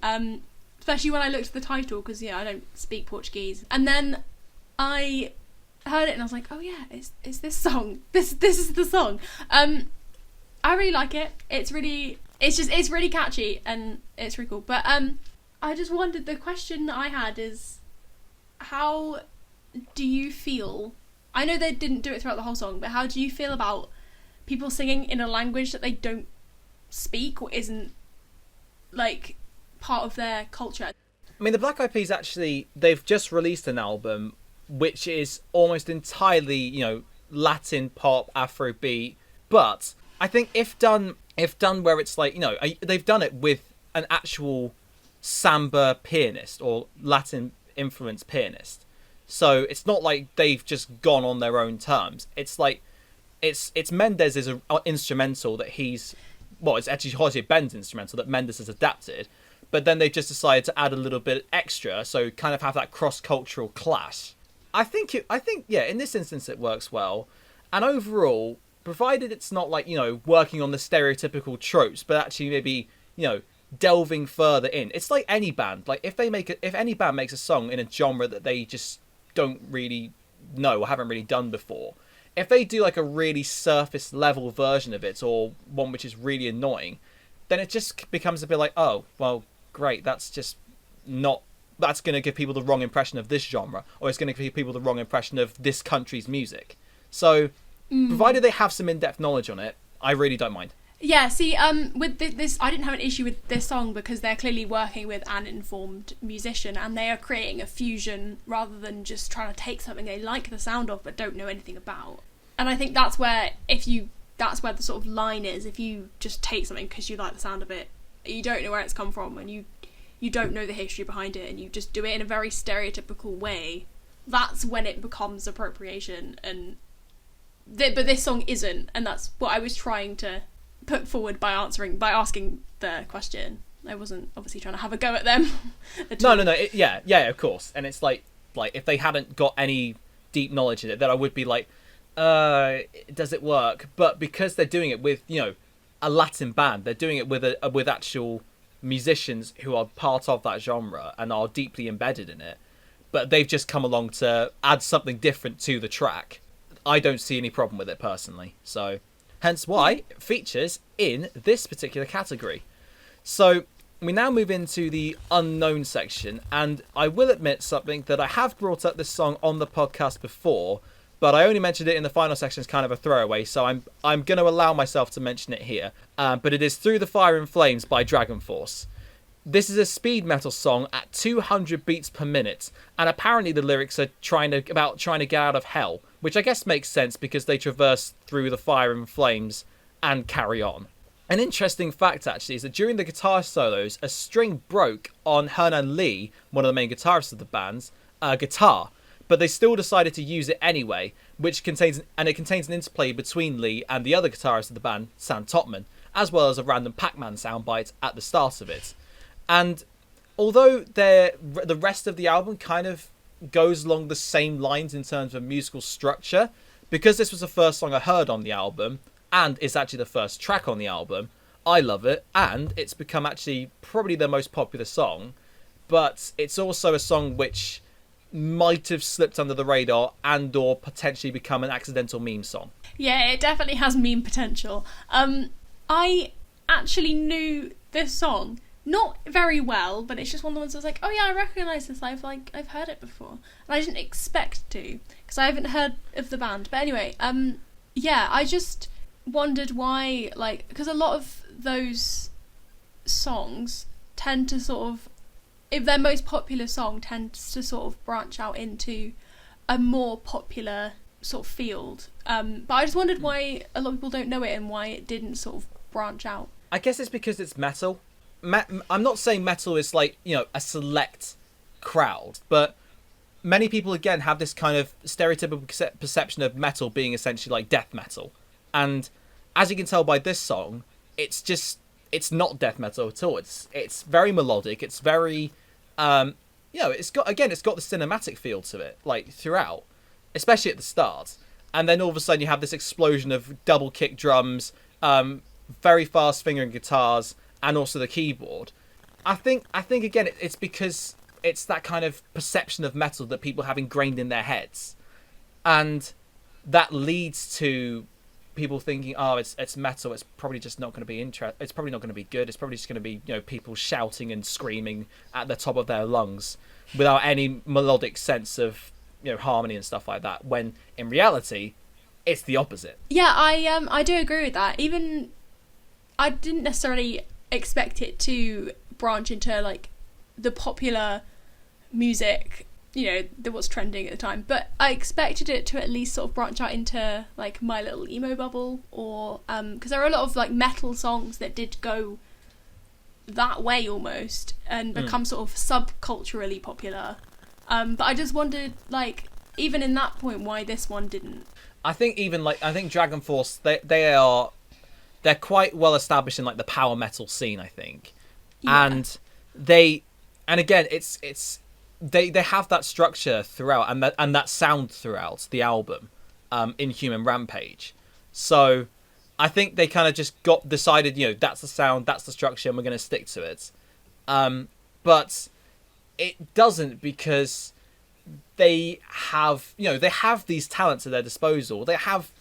especially when I looked at the title, because, I don't speak Portuguese. And then I heard it and I was like, oh yeah, it's this song. This is the song. I really like it. It's really catchy and it's really cool. But I just wondered, the question I had is, how do you feel? I know they didn't do it throughout the whole song, but how do you feel about people singing in a language that they don't speak or isn't like part of their culture? I mean, the Black Eyed Peas actually, they've just released an album which is almost entirely, Latin pop, Afrobeat, but I think if done where it's like, they've done it with an actual samba pianist or Latin influenced pianist. So it's not like they've just gone on their own terms. It's like it's Mendes' instrumental that it's actually Jorge Ben's instrumental that Mendes has adapted, but then they've just decided to add a little bit extra, so kind of have that cross-cultural clash. I think in this instance it works well, and overall, provided it's not like, working on the stereotypical tropes, but actually maybe, delving further in. It's like any band. Like if any band makes a song in a genre that they just don't really know or haven't really done before, if they do like a really surface level version of it, or one which is really annoying, then it just becomes a bit like, oh, well, great, that's going to give people the wrong impression of this genre, or it's going to give people the wrong impression of this country's music. So, provided they have some in-depth knowledge on it, I really don't mind. Yeah, see, with this, I didn't have an issue with this song because they're clearly working with an informed musician and they are creating a fusion rather than just trying to take something they like the sound of but don't know anything about. And I think that's where the sort of line is. If you just take something because you like the sound of it, you don't know where it's come from and you don't know the history behind it and you just do it in a very stereotypical way, that's when it becomes appropriation. But this song isn't, and that's what I was trying to put forward by asking the question. I wasn't obviously trying to have a go at them. No, of course. And it's like if they hadn't got any deep knowledge in it, then I would be like, does it work? But because they're doing it with a Latin band, they're doing it with actual musicians who are part of that genre and are deeply embedded in it, but they've just come along to add something different to the track. I don't see any problem with it personally. So hence why it features in this particular category. So we now move into the unknown section, and I will admit something that I have brought up this song on the podcast before, but I only mentioned it in the final section as kind of a throwaway, so I'm going to allow myself to mention it here. But it is Through the Fire and Flames by Dragon Force. This is a speed metal song at 200 beats per minute, and apparently the lyrics are trying to get out of hell, which I guess makes sense because they traverse through the fire and flames and carry on. An interesting fact, actually, is that during the guitar solos, a string broke on Hernan Lee, one of the main guitarists of the band's guitar, but they still decided to use it anyway, which contains an interplay between Lee and the other guitarist of the band, Sam Totman, as well as a random Pac-Man soundbite at the start of it. And although the rest of the album kind of goes along the same lines in terms of musical structure, because this was the first song I heard on the album, and it's actually the first track on the album, I love it, and it's become actually probably their most popular song, but it's also a song which might have slipped under the radar and or potentially become an accidental meme song. Yeah, it definitely has meme potential. I actually knew this song not very well, but it's just one of the ones I was like, oh yeah, I recognise this. I've heard it before, and I didn't expect to because I haven't heard of the band. But anyway, yeah, I just wondered why, because a lot of those songs tend to sort of, if their most popular song tends to sort of branch out into a more popular sort of field. But I just wondered why a lot of people don't know it and why it didn't sort of branch out. I guess it's because it's metal. I'm not saying metal is a select crowd, but many people again have this kind of stereotypical perception of metal being essentially like death metal. And as you can tell by this song, it's not death metal at all. It's very melodic. It's very, it's got the cinematic feel to it, throughout, especially at the start. and then all of a sudden you have this explosion of double kick drums, very fast fingering guitars, and also the keyboard. I think again it's because it's that kind of perception of metal that people have ingrained in their heads, and that leads to people thinking, oh, it's metal, it's probably just not going to be it's probably not going to be good, it's probably just going to be, you know, people shouting and screaming at the top of their lungs without any melodic sense of, you know, harmony and stuff like that, when in reality it's the opposite. Yeah, I do agree with that. Even I didn't necessarily expect it to branch into like the popular music, you know, that was trending at the time, but I expected it to at least sort of branch out into like My Little Emo Bubble, or because there are a lot of like metal songs that did go that way almost and become sort of subculturally popular, but I just wondered, like, even in that point, why this one didn't. I think Dragon Force, they're quite well established in like the power metal scene, I think. Yeah. And again it's they have that structure throughout, and that sound throughout the album, Inhuman Rampage. So I think they kind of just decided, you know, that's the sound, that's the structure, and we're going to stick to it. But it doesn't, because they have these talents at their disposal. They have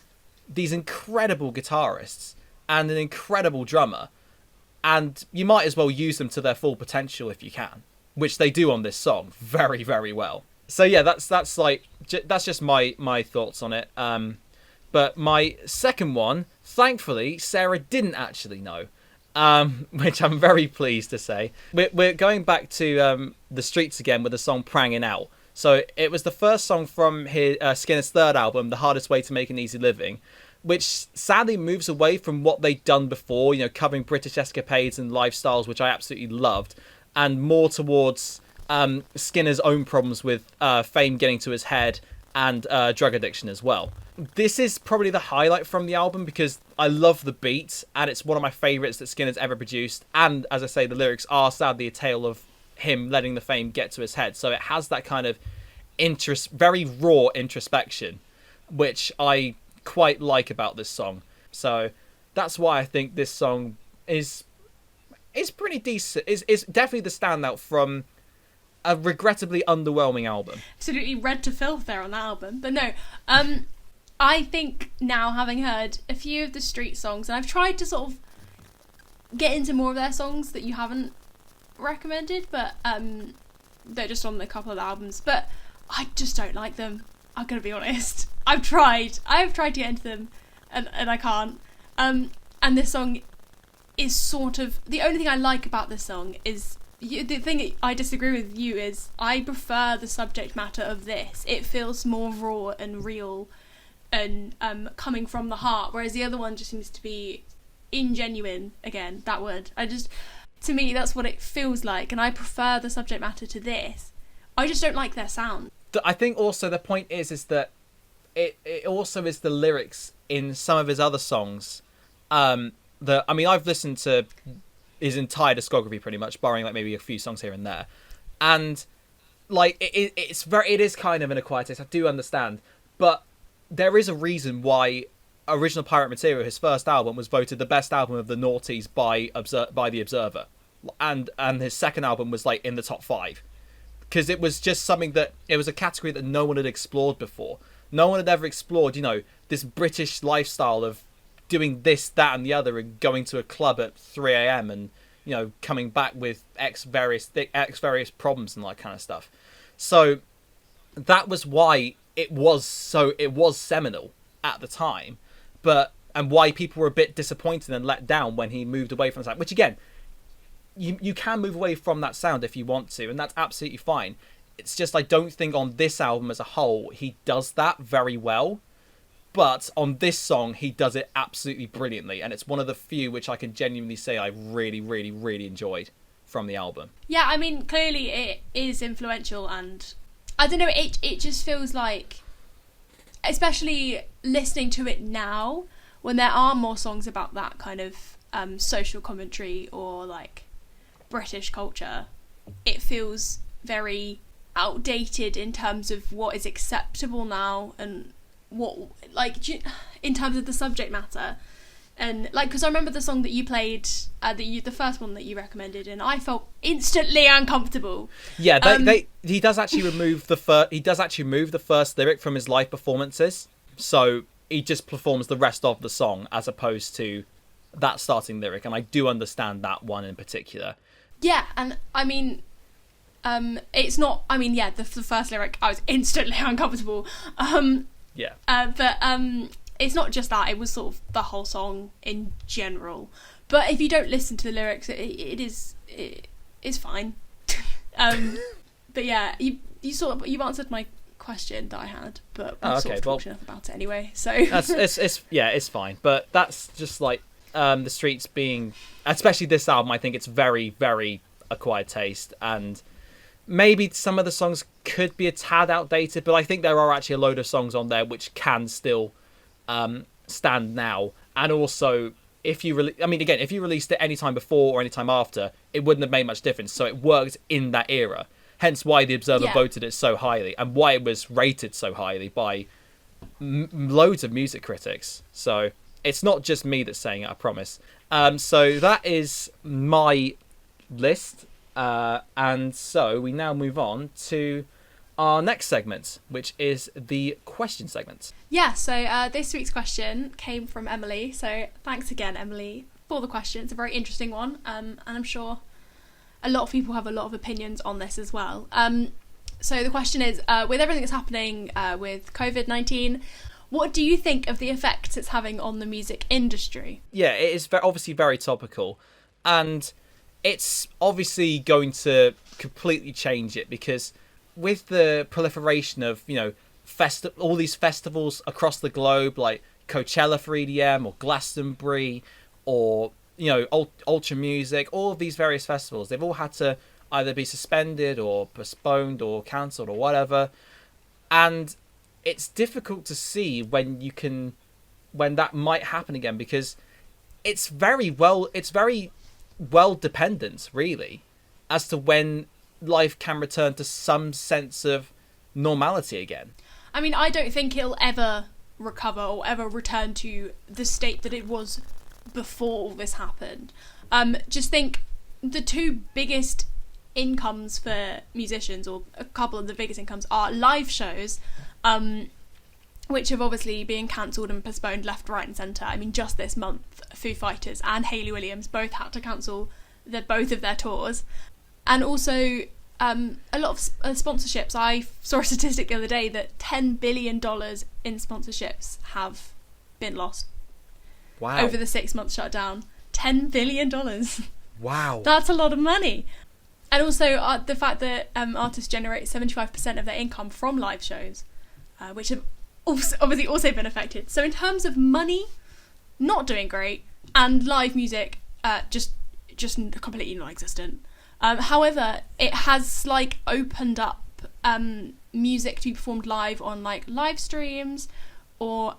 these incredible guitarists and an incredible drummer, and you might as well use them to their full potential if you can, which they do on this song very, very well. So yeah, that's just my thoughts on it. But my second one, thankfully, Sarah didn't actually know, which I'm very pleased to say. We're going back to The Streets again with the song Prangin' Out. So it was the first song from his Skinner's third album, The Hardest Way to Make an Easy Living, which sadly moves away from what they'd done before, you know, covering British escapades and lifestyles, which I absolutely loved, and more towards Skinner's own problems with fame getting to his head and drug addiction as well. This is probably the highlight from the album, because I love the beat, and it's one of my favourites that Skinner's ever produced, and as I say, the lyrics are sadly a tale of him letting the fame get to his head, so it has that kind of very raw introspection, which I quite like about this song. So that's why I think this song is pretty decent. Is definitely the standout from a regrettably underwhelming album. Absolutely read to filth there on that album. But no, I think now, having heard a few of the Street songs, and I've tried to sort of get into more of their songs that you haven't recommended, but they're just on a couple of albums, but I just don't like them. I'm gonna be honest. I've tried to get into them, and I can't. And this song is sort of, the only thing I like about this song is, the thing I disagree with you is, I prefer the subject matter of this. It feels more raw and real and coming from the heart, whereas the other one just seems to be ingenuine. Again, that word. To me, that's what it feels like, and I prefer the subject matter to this. I just don't like their sound. I think also the point is that it also is the lyrics in some of his other songs. I've listened to his entire discography pretty much, barring like maybe a few songs here and there, and like it is kind of an acquired taste. I do understand, but there is a reason why Original Pirate Material, his first album, was voted the best album of the noughties by the Observer, and his second album was like in the top 5, because it was just something that, it was a category that no one had explored before. No one had ever explored, you know, this British lifestyle of doing this, that, and the other, and going to a club at 3 a.m. and, you know, coming back with X various problems and that kind of stuff. So that was why it was seminal at the time, and why people were a bit disappointed and let down when he moved away from the sound. Which again, you can move away from that sound if you want to, and that's absolutely fine. It's just, I don't think on this album as a whole he does that very well. But on this song, he does it absolutely brilliantly, and it's one of the few which I can genuinely say I really, really, really enjoyed from the album. Yeah, I mean, clearly it is influential, and I don't know, it just feels like, especially listening to it now, when there are more songs about that kind of social commentary or like British culture, it feels very outdated in terms of what is acceptable now and what, like, in terms of the subject matter. And, like, because I remember the song that you played, the first one that you recommended, and I felt instantly uncomfortable. Yeah, he does actually remove the first lyric from his live performances, so he just performs the rest of the song as opposed to that starting lyric, and I do understand that one in particular. Yeah, and I mean, it's not. I mean, yeah, the first lyric, I was instantly uncomfortable. Yeah. But it's not just that, it was sort of the whole song in general. But if you don't listen to the lyrics, it's fine. But yeah, you've answered my question that I had, but we've sort of talked enough about it anyway. So it's fine. But that's just like the Streets being, especially this album, I think it's very, very acquired taste, and maybe some of the songs could be a tad outdated, but I think there are actually a load of songs on there which can still stand now. And also, if you released it any time before or any time after, it wouldn't have made much difference. So it worked in that era. Hence why the Observer voted it so highly, and why it was rated so highly by loads of music critics. So it's not just me that's saying it, I promise. So that is my list. And so we now move on to our next segment, which is the question segment. Yeah, so this week's question came from Emily. So thanks again, Emily, for the question. It's a very interesting one, and I'm sure a lot of people have a lot of opinions on this as well. So the question is, with everything that's happening with COVID-19, what do you think of the effects it's having on the music industry? Yeah, it is obviously very topical, and it's obviously going to completely change it, because with the proliferation of, all these festivals across the globe, like Coachella for EDM or Glastonbury or, Ultra Music, all of these various festivals, they've all had to either be suspended or postponed or cancelled or whatever. And it's difficult to see when that might happen again, because it's very well dependent, really, as to when life can return to some sense of normality again. I mean, I don't think it'll ever recover or ever return to the state that it was before all this happened. Just think, the two biggest incomes for musicians, or a couple of the biggest incomes, are live shows, which have obviously been cancelled and postponed left, right and centre. I mean, just this month, Foo Fighters and Hayley Williams both had to cancel both of their tours. And also, a lot of sponsorships. I saw a statistic the other day that $10 billion in sponsorships have been lost. Wow. Over the 6-month shutdown. $10 billion. Wow. That's a lot of money. And also the fact that artists generate 75% of their income from live shows, which have obviously also been affected. So in terms of money, not doing great, and live music, just completely non-existent. However, it has opened up music to be performed live on live streams or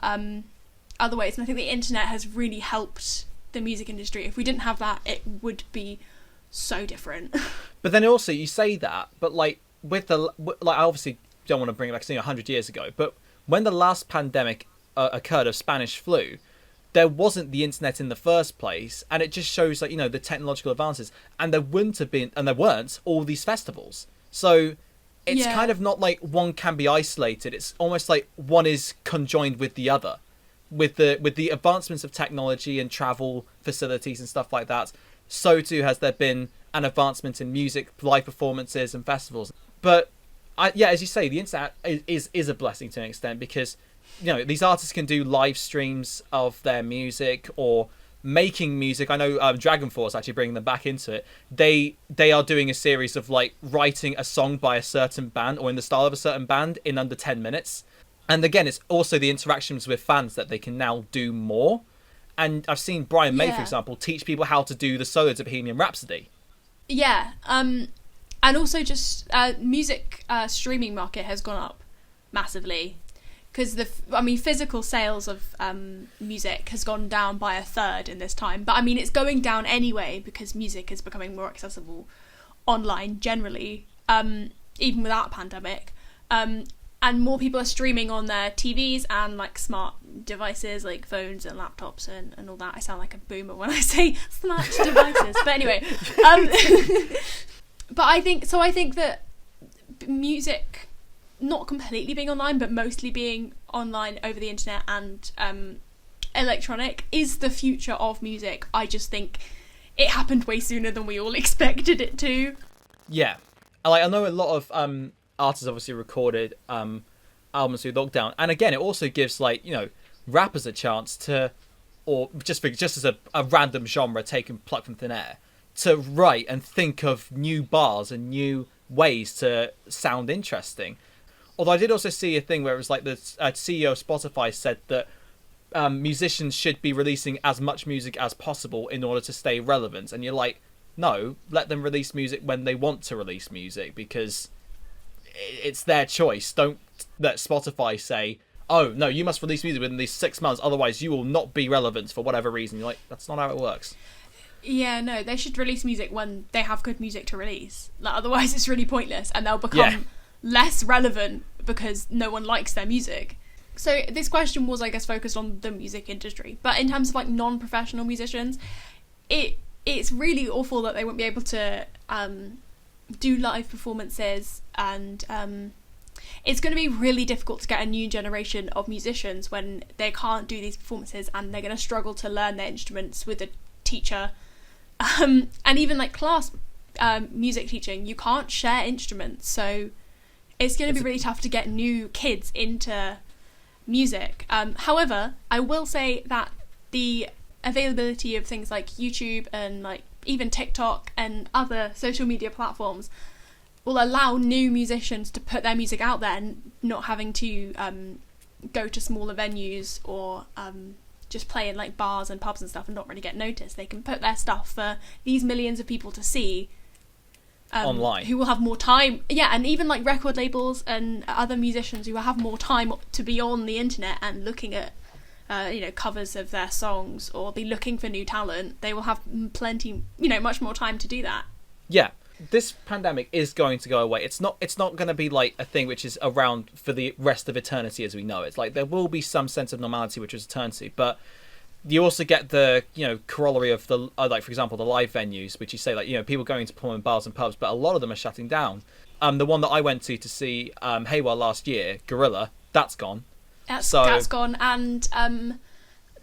other ways, and I think the internet has really helped the music industry. If we didn't have that, it would be so different. But then also, you say that, but I obviously don't want to bring it back to 100 years ago, but when the last pandemic occurred of Spanish flu, there wasn't the internet in the first place, and it just shows the technological advances, and there wouldn't have been, and there weren't all these festivals. So it's kind of not like one can be isolated. It's almost like one is conjoined with the other, with the advancements of technology and travel facilities and stuff like that. So too has there been an advancement in music, live performances and festivals. But as you say, the internet is a blessing to an extent, because these artists can do live streams of their music or making music. I know Dragon Force, actually bringing them back into it, they are doing a series of writing a song by a certain band or in the style of a certain band in under 10 minutes. And again, it's also the interactions with fans that they can now do more. And I've seen Brian May, for example, teach people how to do the solos of Bohemian Rhapsody. Yeah, and also just music streaming market has gone up massively, because physical sales of music has gone down by 1/3 in this time. But it's going down anyway, because music is becoming more accessible online generally, even without pandemic. and more people are streaming on their TVs and like smart devices like phones and laptops and all that. I sound like a boomer when I say smart devices, but anyway. But I think that music not completely being online but mostly being online over the internet and electronic is the future of music. I just think it happened way sooner than we all expected it to. Yeah, like I know a lot of artists obviously recorded albums through lockdown, and again, it also gives like, you know, rappers a chance to, or just as a random genre taken plucked from thin air, to write and think of new bars and new ways to sound interesting. Although I did also see a thing where it was like the CEO of Spotify said that musicians should be releasing as much music as possible in order to stay relevant, and you're like, no, let them release music when they want to release music, because it's their choice. Don't let Spotify say, oh no, you must release music within these 6 months, otherwise you will not be relevant for whatever reason. You're like, that's not how it works. Yeah, no, they should release music when they have good music to release. Like, otherwise it's really pointless and they'll become less relevant because no one likes their music. So this question was, I guess, focused on the music industry, but in terms of like non-professional musicians, it's really awful that they won't be able to do live performances, and it's going to be really difficult to get a new generation of musicians when they can't do these performances, and they're going to struggle to learn their instruments with a teacher. And even like class music teaching, you can't share instruments, so it's going to be really tough to get new kids into music. However, I will say that the availability of things like YouTube and like even TikTok and other social media platforms will allow new musicians to put their music out there and not having to go to smaller venues or just play in like bars and pubs and stuff and not really get noticed. They can put their stuff for these millions of people to see online, who will have more time. Yeah, and even like record labels and other musicians who will have more time to be on the internet and looking at covers of their songs or be looking for new talent. They will have plenty, much more time to do that. Yeah, this pandemic is going to go away. It's not going to be like a thing which is around for the rest of eternity as we know it. It's like there will be some sense of normality which is eternity, but you also get the corollary of the like, for example, the live venues, which you say like, people going to perform in bars and pubs, but a lot of them are shutting down. The one that I went to see Haywire last year, Gorilla, that's gone. That's gone, and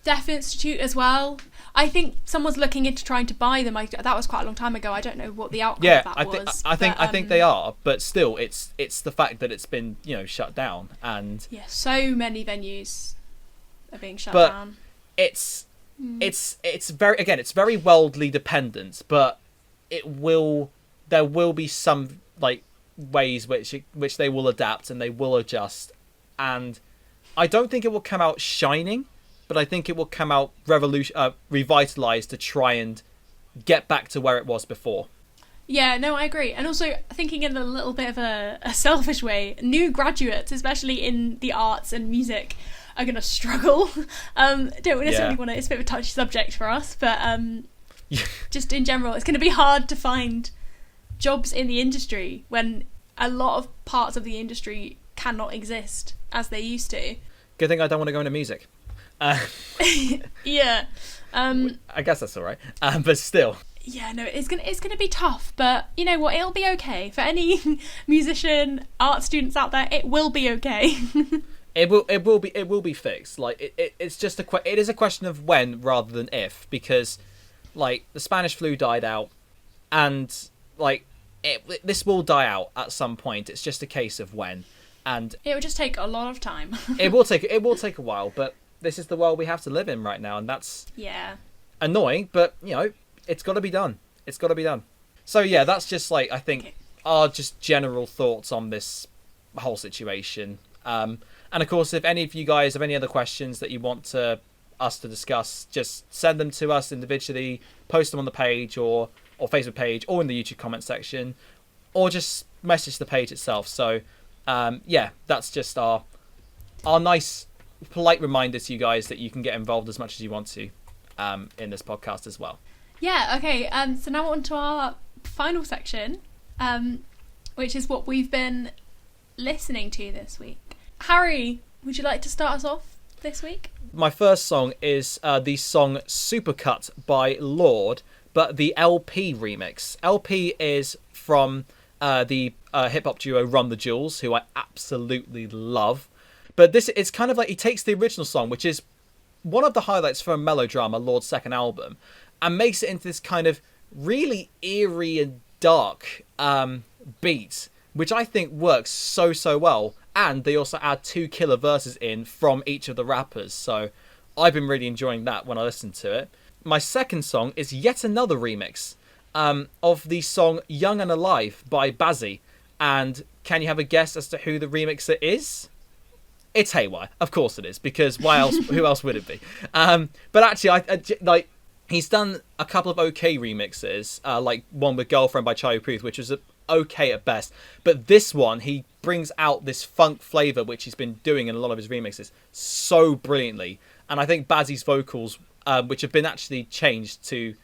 Deaf Institute as well. I think someone's looking into trying to buy them. That was quite a long time ago. I don't know what the outcome of that was. I think they are, but still, it's the fact that it's been shut down, and so many venues are being shut down. It's very wildly dependent, but there will be some like ways which they will adapt and they will adjust, and I don't think it will come out shining, but I think it will come out revitalized to try and get back to where it was before. Yeah, no, I agree. And also, thinking in a little bit of a selfish way, new graduates, especially in the arts and music, are going to struggle. Don't necessarily want to, it's a bit of a touchy subject for us, but just in general, it's going to be hard to find jobs in the industry when a lot of parts of the industry cannot exist as they used to. Good thing I don't want to go into music. Yeah. I guess that's all right. But still. Yeah, no, it's gonna be tough, but you know what? It'll be okay. For any musician, art students out there, it will be okay. It will be fixed. Like it's just it is a question of when rather than if, because like the Spanish flu died out, and like this will die out at some point. It's just a case of when. And it will just take a lot of time. it will take a while, but this is the world we have to live in right now, and that's annoying, but it's got to be done. It's got to be done. So yeah, that's just like I think our just general thoughts on this whole situation. And of course, if any of you guys have any other questions that you want us to discuss, just send them to us individually, post them on the page or Facebook page or in the YouTube comment section, or just message the page itself. So that's just our nice, polite reminder to you guys that you can get involved as much as you want to in this podcast as well. Yeah, okay. So now on to our final section, which is what we've been listening to this week. Harry, would you like to start us off this week? My first song is the song Supercut by Lorde, but the LP remix. LP is from the hip-hop duo Run the Jewels, who I absolutely love. But this, it's kind of like he takes the original song, which is one of the highlights from Melodrama, Lorde's second album, and makes it into this kind of really eerie and dark beat, which I think works so well. And they also add 2 killer verses in from each of the rappers, so I've been really enjoying that when I listen to it. My second song is yet another remix of the song Young and Alive by Bazzi. And can you have a guess as to who the remixer is? It's Haywire, of course it is, because why else? Who else would it be? But actually, he's done a couple of okay remixes, like one with Girlfriend by Charlie Puth, which was okay at best. But this one, he brings out this funk flavour, which he's been doing in a lot of his remixes, so brilliantly. And I think Bazzi's vocals, which have been actually changed to...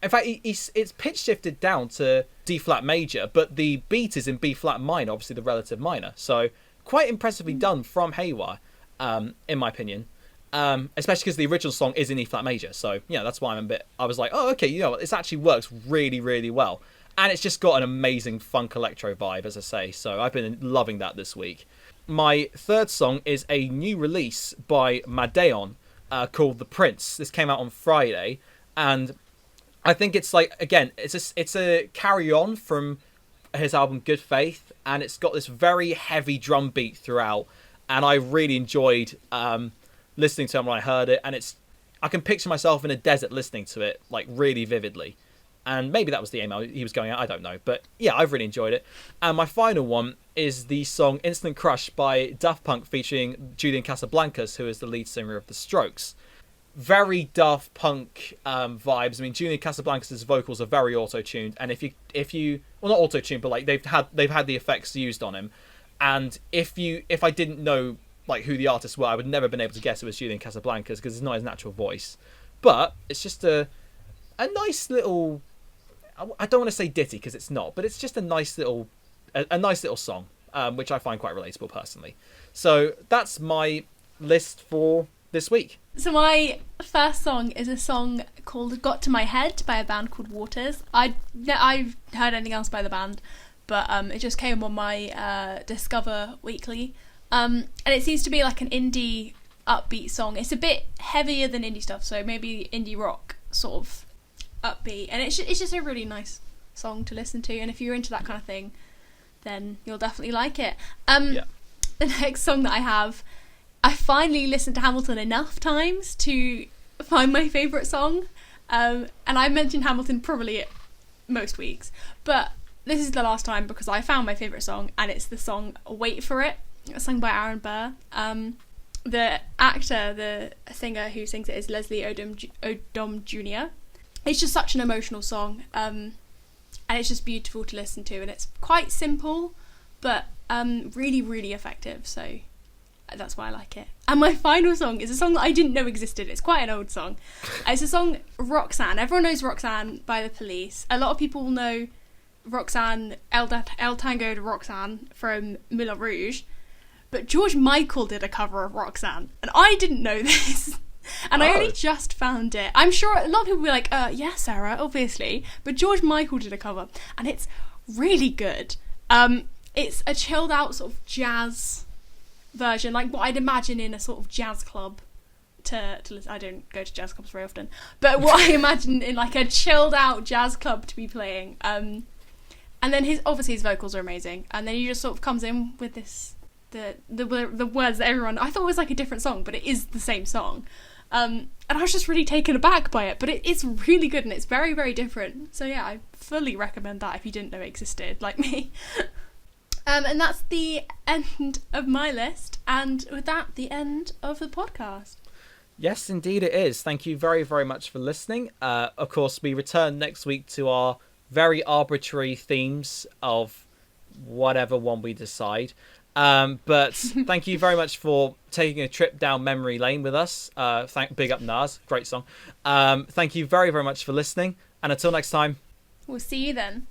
In fact, it's pitch shifted down to D-flat major, but the beat is in B-flat minor, obviously the relative minor. So quite impressively done from Haywire, in my opinion. Especially because the original song is in E-flat major. So, yeah, that's why I was like, oh, okay, you know what, this actually works really well. And it's just got an amazing funk electro vibe, as I say. So I've been loving that this week. My third song is a new release by Madeon called The Prince. This came out on Friday. And I think it's like, again, it's a carry on from his album Good Faith. And it's got this very heavy drum beat throughout. And I really enjoyed listening to it when I heard it. And I can picture myself in a desert listening to it, like, really vividly. And maybe that was the aim he was going at, I don't know. But yeah, I've really enjoyed it. And my final one is the song Instant Crush by Daft Punk featuring Julian Casablancas, who is the lead singer of The Strokes. Very Daft Punk vibes. I mean, Julian Casablancas' vocals are very auto-tuned. And if you well, not auto-tuned, but like they've had the effects used on him. And if I didn't know like who the artists were, I would never have been able to guess it was Julian Casablancas because it's not his natural voice. But it's just a nice little... I don't want to say ditty because it's not, but it's just a nice little song, which I find quite relatable personally. So that's my list for this week. So my first song is a song called "Got to My Head" by a band called Waters. I've heard anything else by the band, but it just came on my Discover Weekly, and it seems to be like an indie upbeat song. It's a bit heavier than indie stuff, so maybe indie rock sort of upbeat, and it's just a really nice song to listen to, and if you're into that kind of thing then you'll definitely like it. The next song that I have, I finally listened to Hamilton enough times to find my favourite song, and I mentioned Hamilton probably most weeks, but this is the last time because I found my favourite song, and it's the song Wait For It, sung by Aaron Burr. The actor, the singer who sings it is Leslie Odom Jr. It's just such an emotional song, and it's just beautiful to listen to, and it's quite simple, but really effective, so that's why I like it. And my final song is a song that I didn't know existed. It's quite an old song. It's a song Roxanne. Everyone knows Roxanne by The Police. A lot of people know Roxanne, El Tango de Roxanne from Moulin Rouge, but George Michael did a cover of Roxanne, and I didn't know this. And I only just found it. I'm sure a lot of people will be like, yeah, Sarah, obviously. But George Michael did a cover, and it's really good. It's a chilled out sort of jazz version, like what I'd imagine in a sort of jazz club to listen. I don't go to jazz clubs very often, but what I imagine in like a chilled out jazz club to be playing. And then his vocals are amazing, and then he just sort of comes in with this the words that everyone, I thought it was like a different song, but it is the same song. And I was just really taken aback by it, but it's really good, and it's very, very different. So yeah, I fully recommend that if you didn't know it existed, like me. And that's the end of my list, and with that, the end of the podcast. Yes, indeed it is. Thank you very, very much for listening. Of course, we return next week to our very arbitrary themes of whatever one we decide. But thank you very much for taking a trip down memory lane with us. Big up Nas, great song. Thank you very, very much for listening, and until next time, we'll see you then.